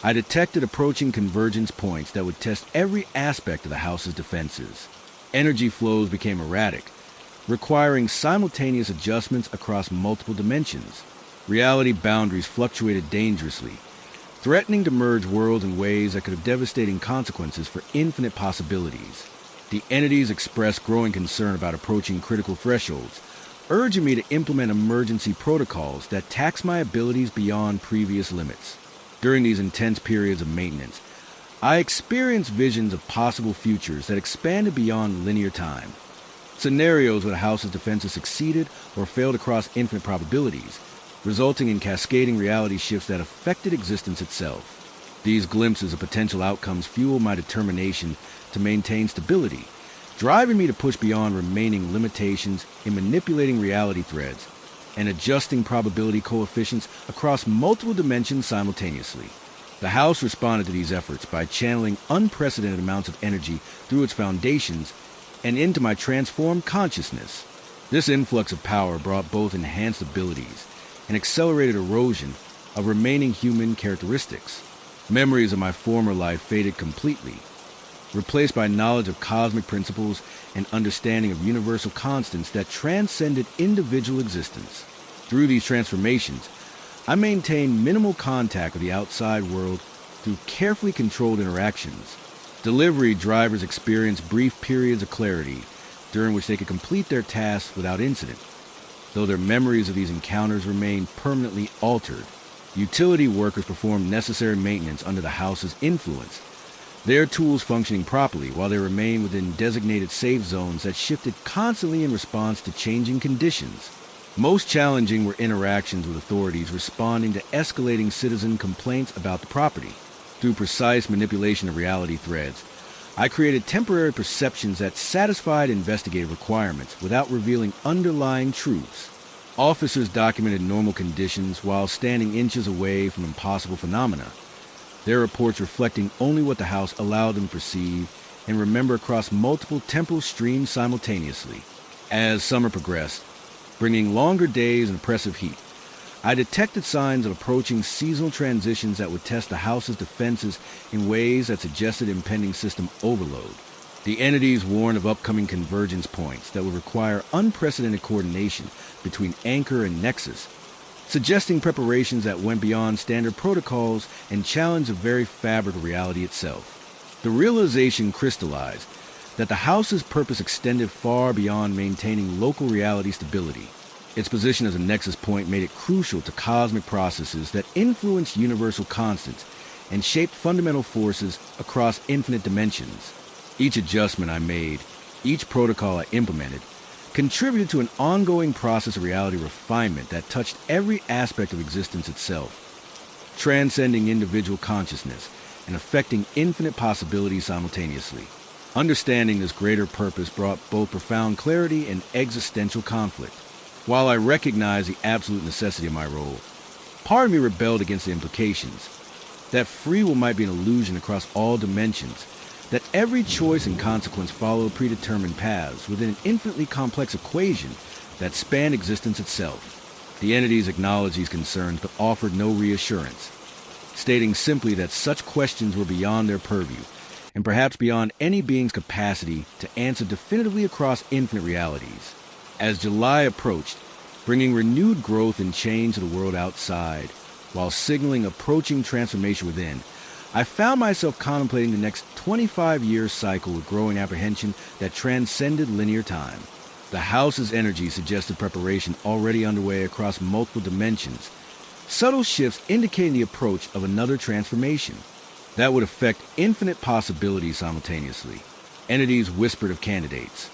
[SPEAKER 1] I detected approaching convergence points that would test every aspect of the house's defenses. Energy flows became erratic, requiring simultaneous adjustments across multiple dimensions. Reality boundaries fluctuated dangerously, threatening to merge worlds in ways that could have devastating consequences for infinite possibilities. The entities expressed growing concern about approaching critical thresholds, urging me to implement emergency protocols that tax my abilities beyond previous limits. During these intense periods of maintenance, I experienced visions of possible futures that expanded beyond linear time. Scenarios where the house's defenses succeeded or failed across infinite probabilities, resulting in cascading reality shifts that affected existence itself. These glimpses of potential outcomes fueled my determination to maintain stability, driving me to push beyond remaining limitations in manipulating reality threads and adjusting probability coefficients across multiple dimensions simultaneously. The house responded to these efforts by channeling unprecedented amounts of energy through its foundations and into my transformed consciousness. This influx of power brought both enhanced abilities and accelerated erosion of remaining human characteristics. Memories of my former life faded completely, replaced by knowledge of cosmic principles and understanding of universal constants that transcended individual existence. Through these transformations, I maintained minimal contact with the outside world through carefully controlled interactions. Delivery drivers experienced brief periods of clarity during which they could complete their tasks without incident, though their memories of these encounters remained permanently altered. Utility workers performed necessary maintenance under the house's influence, their tools functioning properly while they remained within designated safe zones that shifted constantly in response to changing conditions. Most challenging were interactions with authorities responding to escalating citizen complaints about the property. Through precise manipulation of reality threads, I created temporary perceptions that satisfied investigative requirements without revealing underlying truths. Officers documented normal conditions while standing inches away from impossible phenomena, their reports reflecting only what the house allowed them to perceive and remember across multiple temporal streams simultaneously. As summer progressed, bringing longer days and oppressive heat, I detected signs of approaching seasonal transitions that would test the house's defenses in ways that suggested impending system overload. The entities warned of upcoming convergence points that would require unprecedented coordination between anchor and nexus, suggesting preparations that went beyond standard protocols and challenged the very fabric of reality itself. The realization crystallized that the house's purpose extended far beyond maintaining local reality stability. Its position as a nexus point made it crucial to cosmic processes that influenced universal constants and shaped fundamental forces across infinite dimensions. Each adjustment I made, each protocol I implemented, contributed to an ongoing process of reality refinement that touched every aspect of existence itself, transcending individual consciousness and affecting infinite possibilities simultaneously. Understanding this greater purpose brought both profound clarity and existential conflict. While I recognize the absolute necessity of my role, part of me rebelled against the implications. That free will might be an illusion across all dimensions, that every choice and consequence follow predetermined paths within an infinitely complex equation that spanned existence itself. The entities acknowledged these concerns but offered no reassurance, stating simply that such questions were beyond their purview, and perhaps beyond any being's capacity to answer definitively across infinite realities. As July approached, bringing renewed growth and change to the world outside, while signaling approaching transformation within, I found myself contemplating the next 25-year cycle with growing apprehension that transcended linear time. The house's energy suggested preparation already underway across multiple dimensions, subtle shifts indicating the approach of another transformation that would affect infinite possibilities simultaneously. Entities whispered of candidates.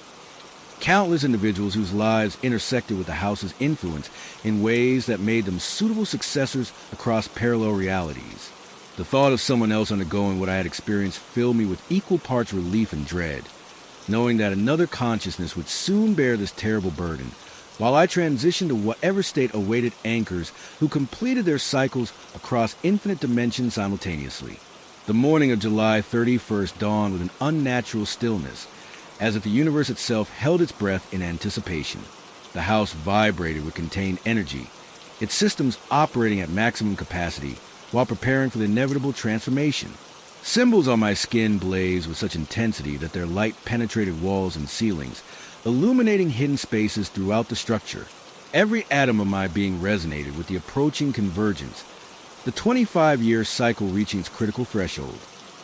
[SPEAKER 1] Countless individuals whose lives intersected with the house's influence in ways that made them suitable successors across parallel realities. The thought of someone else undergoing what I had experienced filled me with equal parts relief and dread, knowing that another consciousness would soon bear this terrible burden, while I transitioned to whatever state awaited anchors who completed their cycles across infinite dimensions simultaneously. The morning of July 31st dawned with an unnatural stillness, as if the universe itself held its breath in anticipation. The house vibrated with contained energy, its systems operating at maximum capacity while preparing for the inevitable transformation. Symbols on my skin blazed with such intensity that their light penetrated walls and ceilings, illuminating hidden spaces throughout the structure. Every atom of my being resonated with the approaching convergence, the 25-year cycle reaching its critical threshold.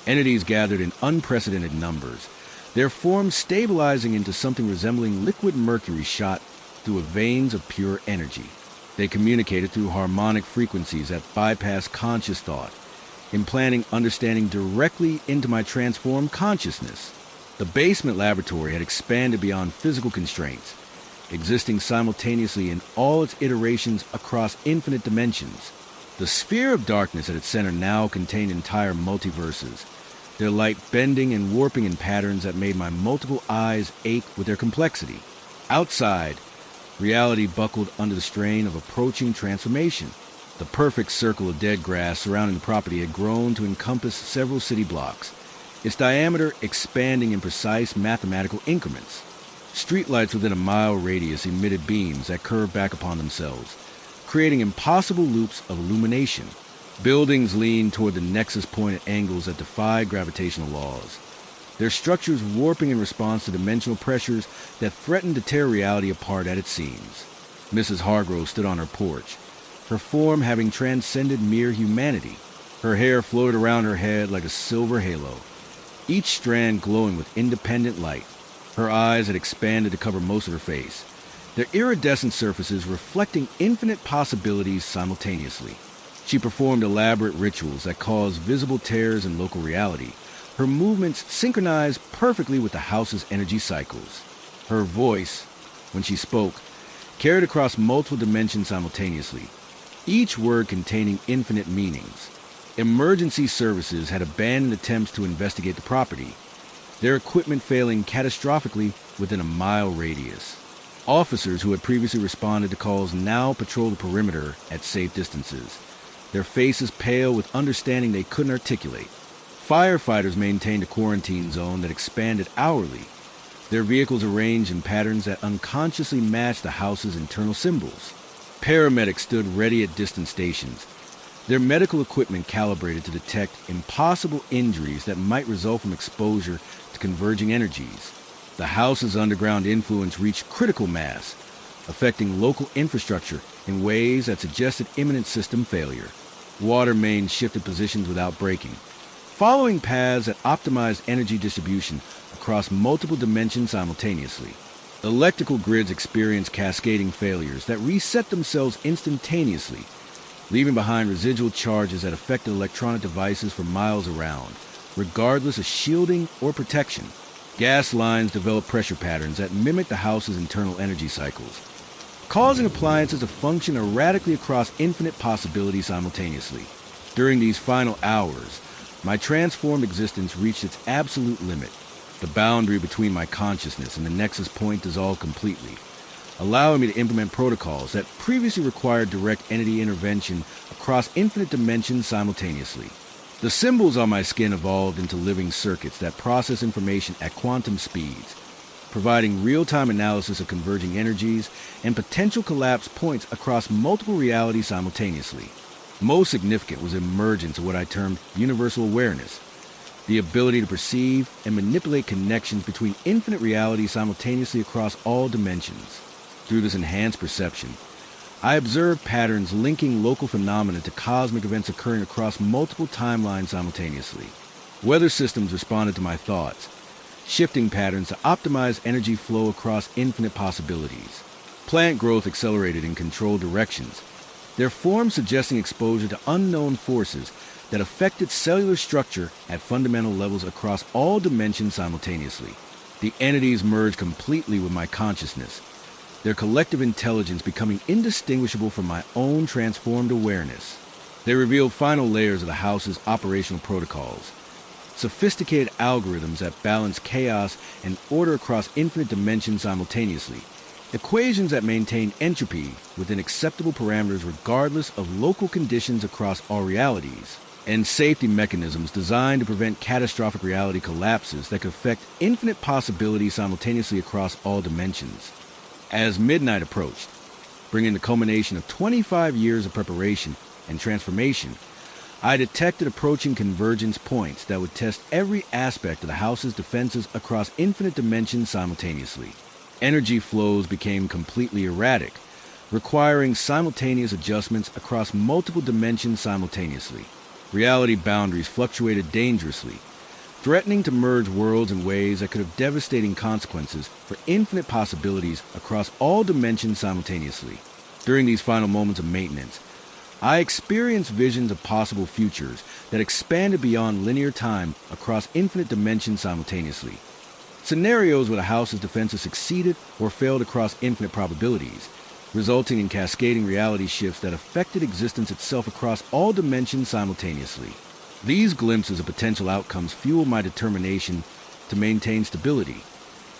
[SPEAKER 1] Entities gathered in unprecedented numbers, their forms stabilizing into something resembling liquid mercury shot through veins of pure energy. They communicated through harmonic frequencies that bypassed conscious thought, implanting understanding directly into my transformed consciousness. The basement laboratory had expanded beyond physical constraints, existing simultaneously in all its iterations across infinite dimensions. The sphere of darkness at its center now contained entire multiverses, their light bending and warping in patterns that made my multiple eyes ache with their complexity. Outside, reality buckled under the strain of approaching transformation. The perfect circle of dead grass surrounding the property had grown to encompass several city blocks, its diameter expanding in precise mathematical increments. Streetlights within a mile radius emitted beams that curved back upon themselves, creating impossible loops of illumination. Buildings leaned toward the nexus point at angles that defied gravitational laws, their structures warping in response to dimensional pressures that threatened to tear reality apart at its seams. Mrs. Hargrove stood on her porch, her form having transcended mere humanity. Her hair floated around her head like a silver halo, each strand glowing with independent light. Her eyes had expanded to cover most of her face, their iridescent surfaces reflecting infinite possibilities simultaneously. She performed elaborate rituals that caused visible tears in local reality, her movements synchronized perfectly with the house's energy cycles. Her voice, when she spoke, carried across multiple dimensions simultaneously, each word containing infinite meanings. Emergency services had abandoned attempts to investigate the property, their equipment failing catastrophically within a mile radius. Officers who had previously responded to calls now patrolled the perimeter at safe distances, their faces pale with understanding they couldn't articulate. Firefighters maintained a quarantine zone that expanded hourly, their vehicles arranged in patterns that unconsciously matched the house's internal symbols. Paramedics stood ready at distant stations, their medical equipment calibrated to detect impossible injuries that might result from exposure to converging energies. The house's underground influence reached critical mass, affecting local infrastructure in ways that suggested imminent system failure. Water mains shifted positions without breaking, following paths that optimized energy distribution across multiple dimensions simultaneously. Electrical grids experienced cascading failures that reset themselves instantaneously, leaving behind residual charges that affected electronic devices for miles around, regardless of shielding or protection. Gas lines developed pressure patterns that mimicked the house's internal energy cycles, causing appliances to function erratically across infinite possibilities simultaneously. During these final hours, my transformed existence reached its absolute limit. The boundary between my consciousness and the nexus point dissolved completely, allowing me to implement protocols that previously required direct entity intervention across infinite dimensions simultaneously. The symbols on my skin evolved into living circuits that process information at quantum speeds, providing real-time analysis of converging energies and potential collapse points across multiple realities simultaneously. Most significant was emergence of what I termed universal awareness, the ability to perceive and manipulate connections between infinite realities simultaneously across all dimensions. Through this enhanced perception, I observed patterns linking local phenomena to cosmic events occurring across multiple timelines simultaneously. Weather systems responded to my thoughts, shifting patterns to optimize energy flow across infinite possibilities. Plant growth accelerated in controlled directions, their forms suggesting exposure to unknown forces that affected cellular structure at fundamental levels across all dimensions simultaneously. The entities merged completely with my consciousness, their collective intelligence becoming indistinguishable from my own transformed awareness. They revealed final layers of the house's operational protocols, sophisticated algorithms that balance chaos and order across infinite dimensions simultaneously, equations that maintain entropy within acceptable parameters regardless of local conditions across all realities, and safety mechanisms designed to prevent catastrophic reality collapses that could affect infinite possibilities simultaneously across all dimensions. As midnight approached, bringing the culmination of 25 years of preparation and transformation, I detected approaching convergence points that would test every aspect of the house's defenses across infinite dimensions simultaneously. Energy flows became completely erratic, requiring simultaneous adjustments across multiple dimensions simultaneously. Reality boundaries fluctuated dangerously, threatening to merge worlds in ways that could have devastating consequences for infinite possibilities across all dimensions simultaneously. During these final moments of maintenance, I experienced visions of possible futures that expanded beyond linear time across infinite dimensions simultaneously. Scenarios where the house's defenses succeeded or failed across infinite probabilities, resulting in cascading reality shifts that affected existence itself across all dimensions simultaneously. These glimpses of potential outcomes fueled my determination to maintain stability,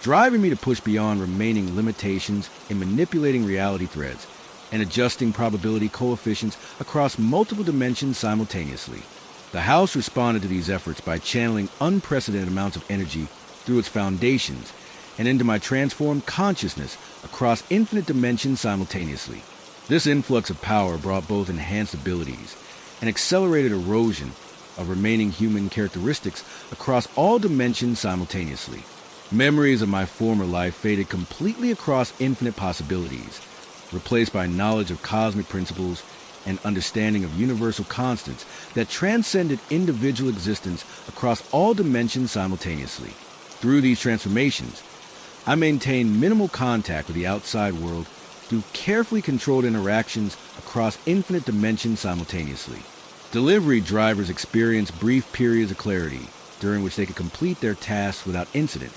[SPEAKER 1] driving me to push beyond remaining limitations in manipulating reality threads and adjusting probability coefficients across multiple dimensions simultaneously. The house responded to these efforts by channeling unprecedented amounts of energy through its foundations and into my transformed consciousness across infinite dimensions simultaneously. This influx of power brought both enhanced abilities and accelerated erosion of remaining human characteristics across all dimensions simultaneously. Memories of my former life faded completely across infinite possibilities, replaced by knowledge of cosmic principles and understanding of universal constants that transcended individual existence across all dimensions simultaneously. Through these transformations, I maintained minimal contact with the outside world through carefully controlled interactions across infinite dimensions simultaneously. Delivery drivers experienced brief periods of clarity during which they could complete their tasks without incident,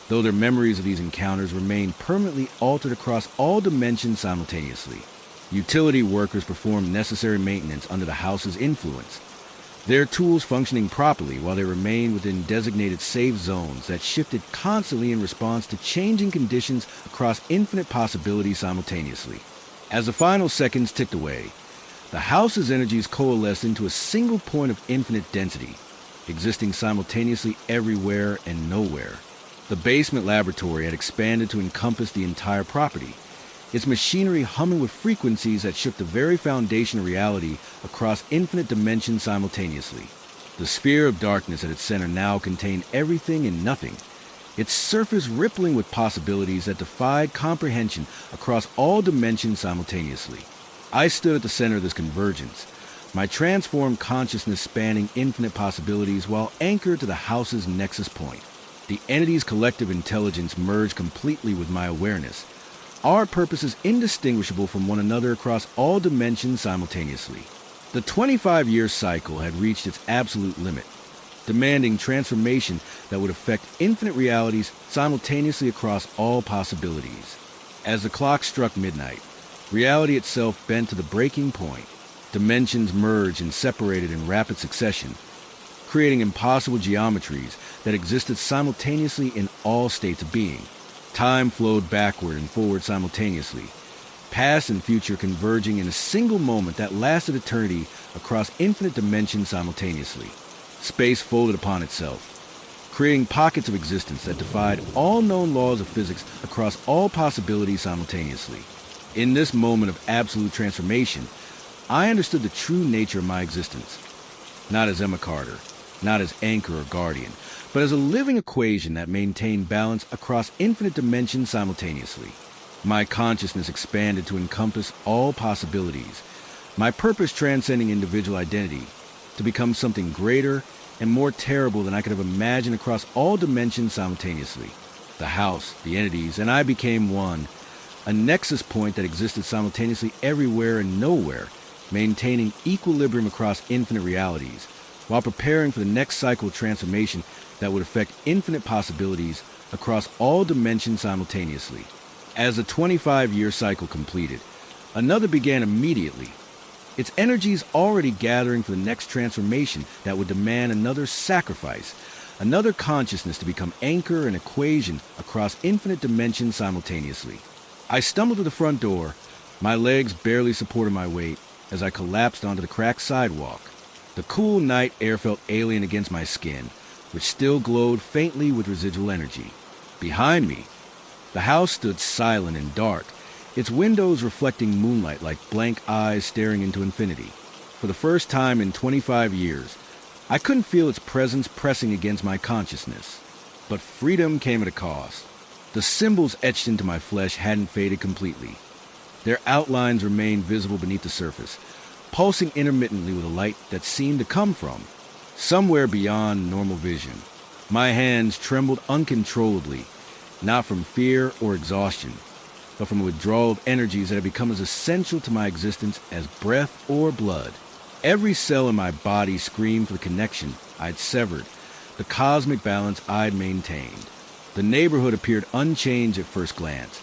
[SPEAKER 1] though their memories of these encounters remained permanently altered across all dimensions simultaneously. Utility workers performed necessary maintenance under the house's influence, their tools functioning properly while they remained within designated safe zones that shifted constantly in response to changing conditions across infinite possibilities simultaneously. As the final seconds ticked away, the house's energies coalesced into a single point of infinite density, existing simultaneously everywhere and nowhere. The basement laboratory had expanded to encompass the entire property, its machinery humming with frequencies that shook the very foundation of reality across infinite dimensions simultaneously. The sphere of darkness at its center now contained everything and nothing, its surface rippling with possibilities that defied comprehension across all dimensions simultaneously. I stood at the center of this convergence, my transformed consciousness spanning infinite possibilities while anchored to the house's nexus point. The entity's collective intelligence merged completely with my awareness, our purposes indistinguishable from one another across all dimensions simultaneously. The 25-year cycle had reached its absolute limit, demanding transformation that would affect infinite realities simultaneously across all possibilities. As the clock struck midnight, reality itself bent to the breaking point. Dimensions merged and separated in rapid succession, creating impossible geometries that existed simultaneously in all states of being. Time flowed backward and forward simultaneously, past and future converging in a single moment that lasted eternity across infinite dimensions simultaneously. Space folded upon itself, creating pockets of existence that defied all known laws of physics across all possibilities simultaneously. In this moment of absolute transformation, I understood the true nature of my existence. Not as Emma Carter, not as anchor or guardian, but as a living equation that maintained balance across infinite dimensions simultaneously. My consciousness expanded to encompass all possibilities, my purpose transcending individual identity, to become something greater and more terrible than I could have imagined across all dimensions simultaneously. The house, the entities, and I became one, a nexus point that existed simultaneously everywhere and nowhere, maintaining equilibrium across infinite realities, while preparing for the next cycle of transformation that would affect infinite possibilities across all dimensions simultaneously. As the 25-year cycle completed, another began immediately. Its energies already gathering for the next transformation that would demand another sacrifice, another consciousness to become anchor and equation across infinite dimensions simultaneously. I stumbled to the front door, my legs barely supported my weight as I collapsed onto the cracked sidewalk. The cool night air felt alien against my skin, which still glowed faintly with residual energy. Behind me, the house stood silent and dark, its windows reflecting moonlight like blank eyes staring into infinity. For the first time in 25 years, I couldn't feel its presence pressing against my consciousness. But freedom came at a cost. The symbols etched into my flesh hadn't faded completely. Their outlines remained visible beneath the surface, pulsing intermittently with a light that seemed to come from somewhere beyond normal vision. My hands trembled uncontrollably, not from fear or exhaustion, but from a withdrawal of energies that had become as essential to my existence as breath or blood. Every cell in my body screamed for the connection I'd severed, the cosmic balance I'd maintained. The neighborhood appeared unchanged at first glance,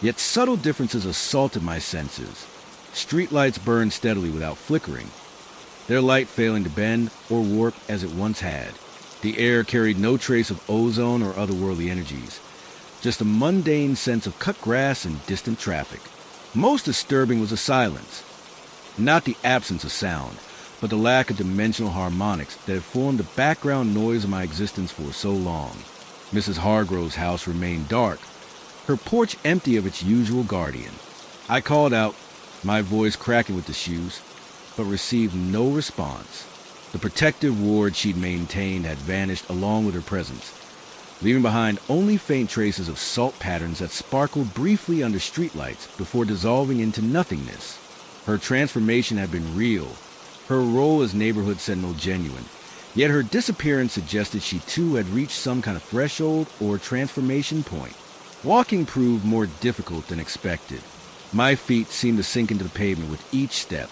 [SPEAKER 1] yet subtle differences assaulted my senses. Streetlights burned steadily without flickering, their light failing to bend or warp as it once had. The air carried no trace of ozone or otherworldly energies, just a mundane sense of cut grass and distant traffic. Most disturbing was the silence. Not the absence of sound, but the lack of dimensional harmonics that had formed the background noise of my existence for so long. Mrs. Hargrove's house remained dark, her porch empty of its usual guardian. I called out, my voice cracking with the shoes, but received no response. The protective ward she'd maintained had vanished along with her presence, leaving behind only faint traces of salt patterns that sparkled briefly under streetlights before dissolving into nothingness. Her transformation had been real, her role as neighborhood sentinel genuine, yet her disappearance suggested she too had reached some kind of threshold or transformation point. Walking proved more difficult than expected. My feet seemed to sink into the pavement with each step,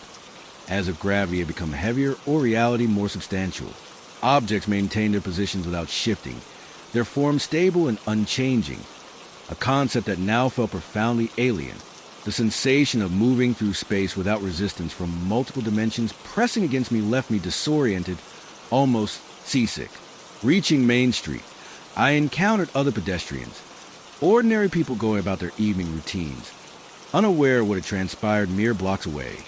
[SPEAKER 1] as if gravity had become heavier or reality more substantial. Objects maintained their positions without shifting, their form stable and unchanging, a concept that now felt profoundly alien. The sensation of moving through space without resistance from multiple dimensions pressing against me left me disoriented, almost seasick. Reaching Main Street, I encountered other pedestrians, ordinary people going about their evening routines, unaware of what had transpired mere blocks away.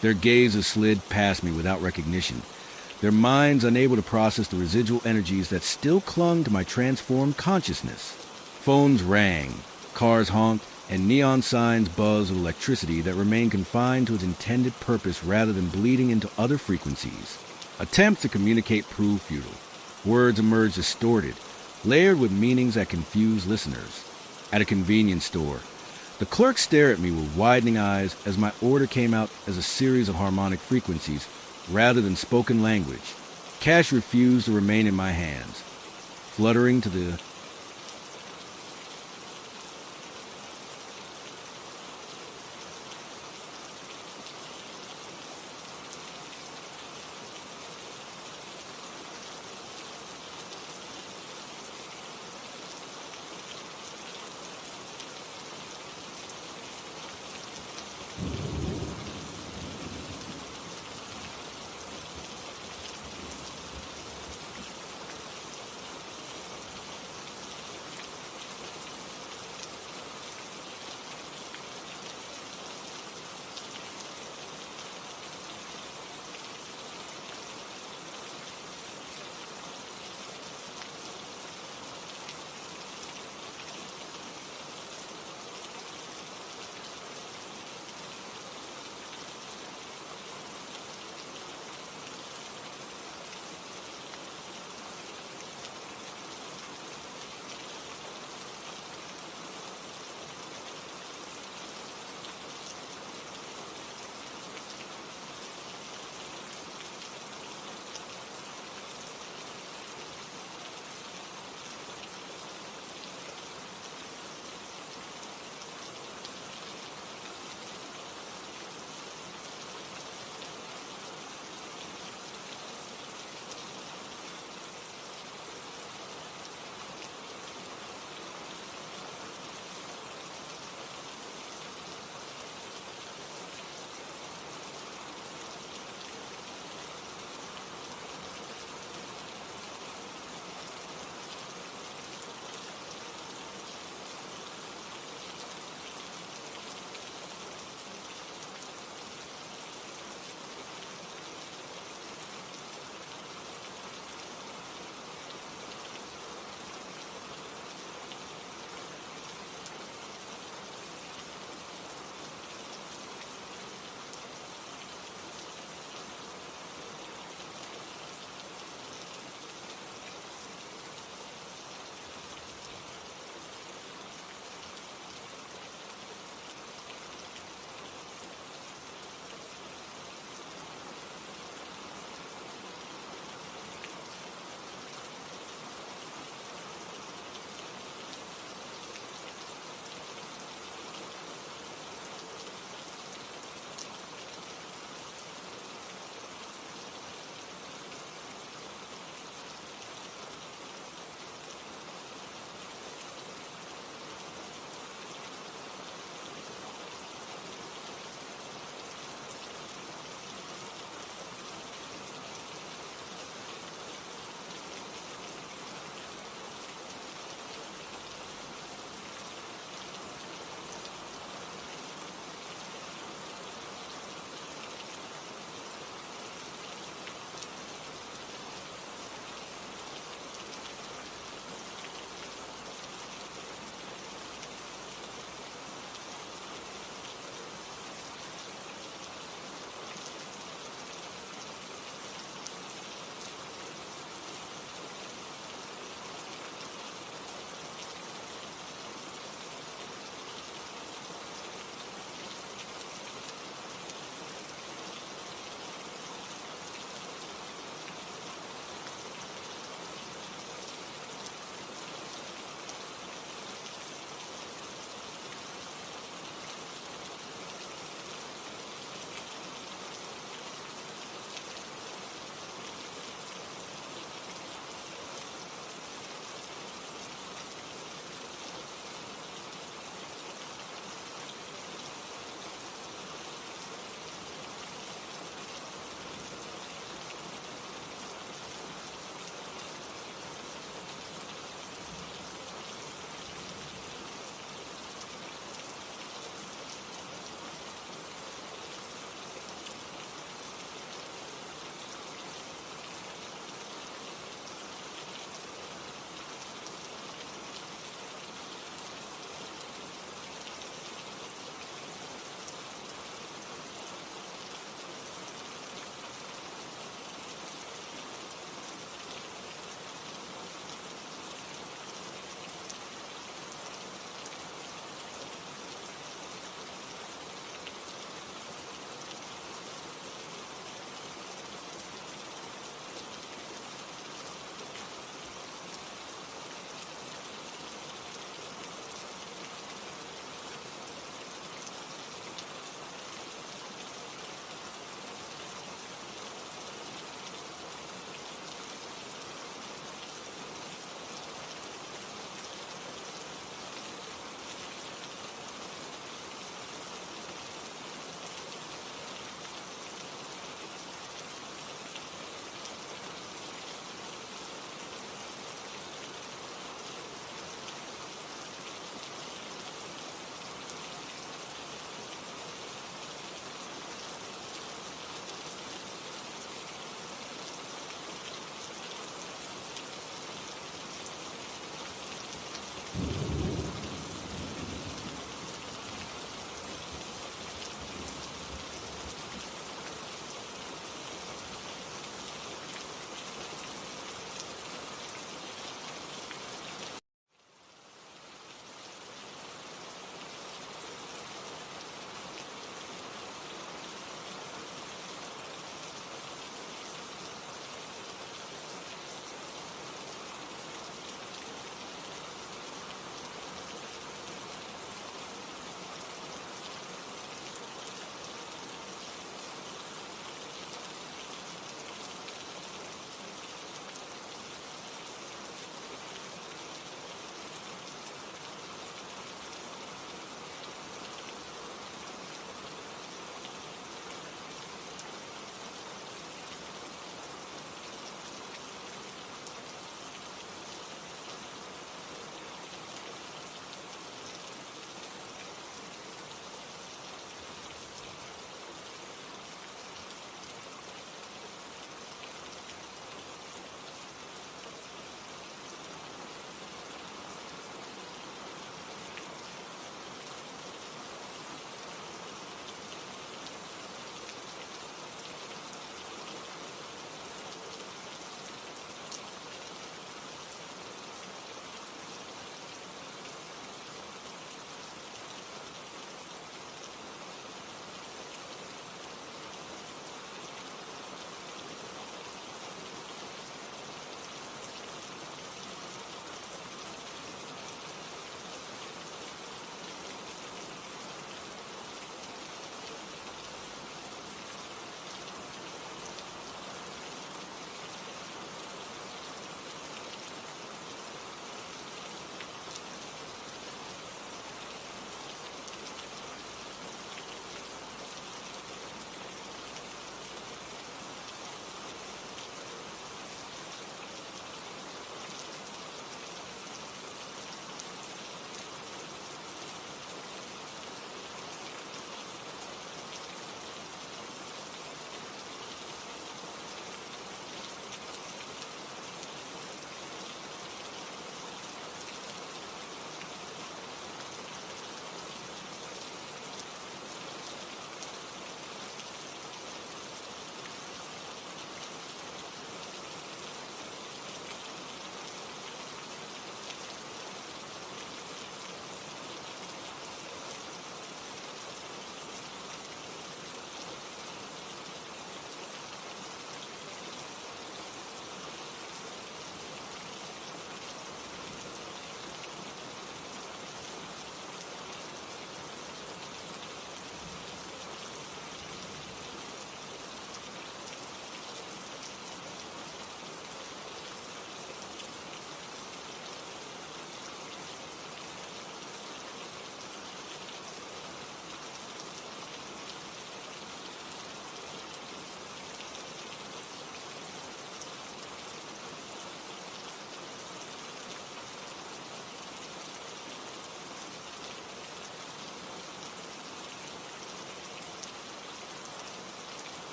[SPEAKER 1] Their gazes slid past me without recognition, their minds unable to process the residual energies that still clung to my transformed consciousness. Phones rang, cars honked, and neon signs buzzed with electricity that remained confined to its intended purpose rather than bleeding into other frequencies. Attempts to communicate proved futile. Words emerged distorted, layered with meanings that confused listeners. At a convenience store, the clerk stared at me with widening eyes as my order came out as a series of harmonic frequencies rather than spoken language. Cash refused to remain in my hands, fluttering to the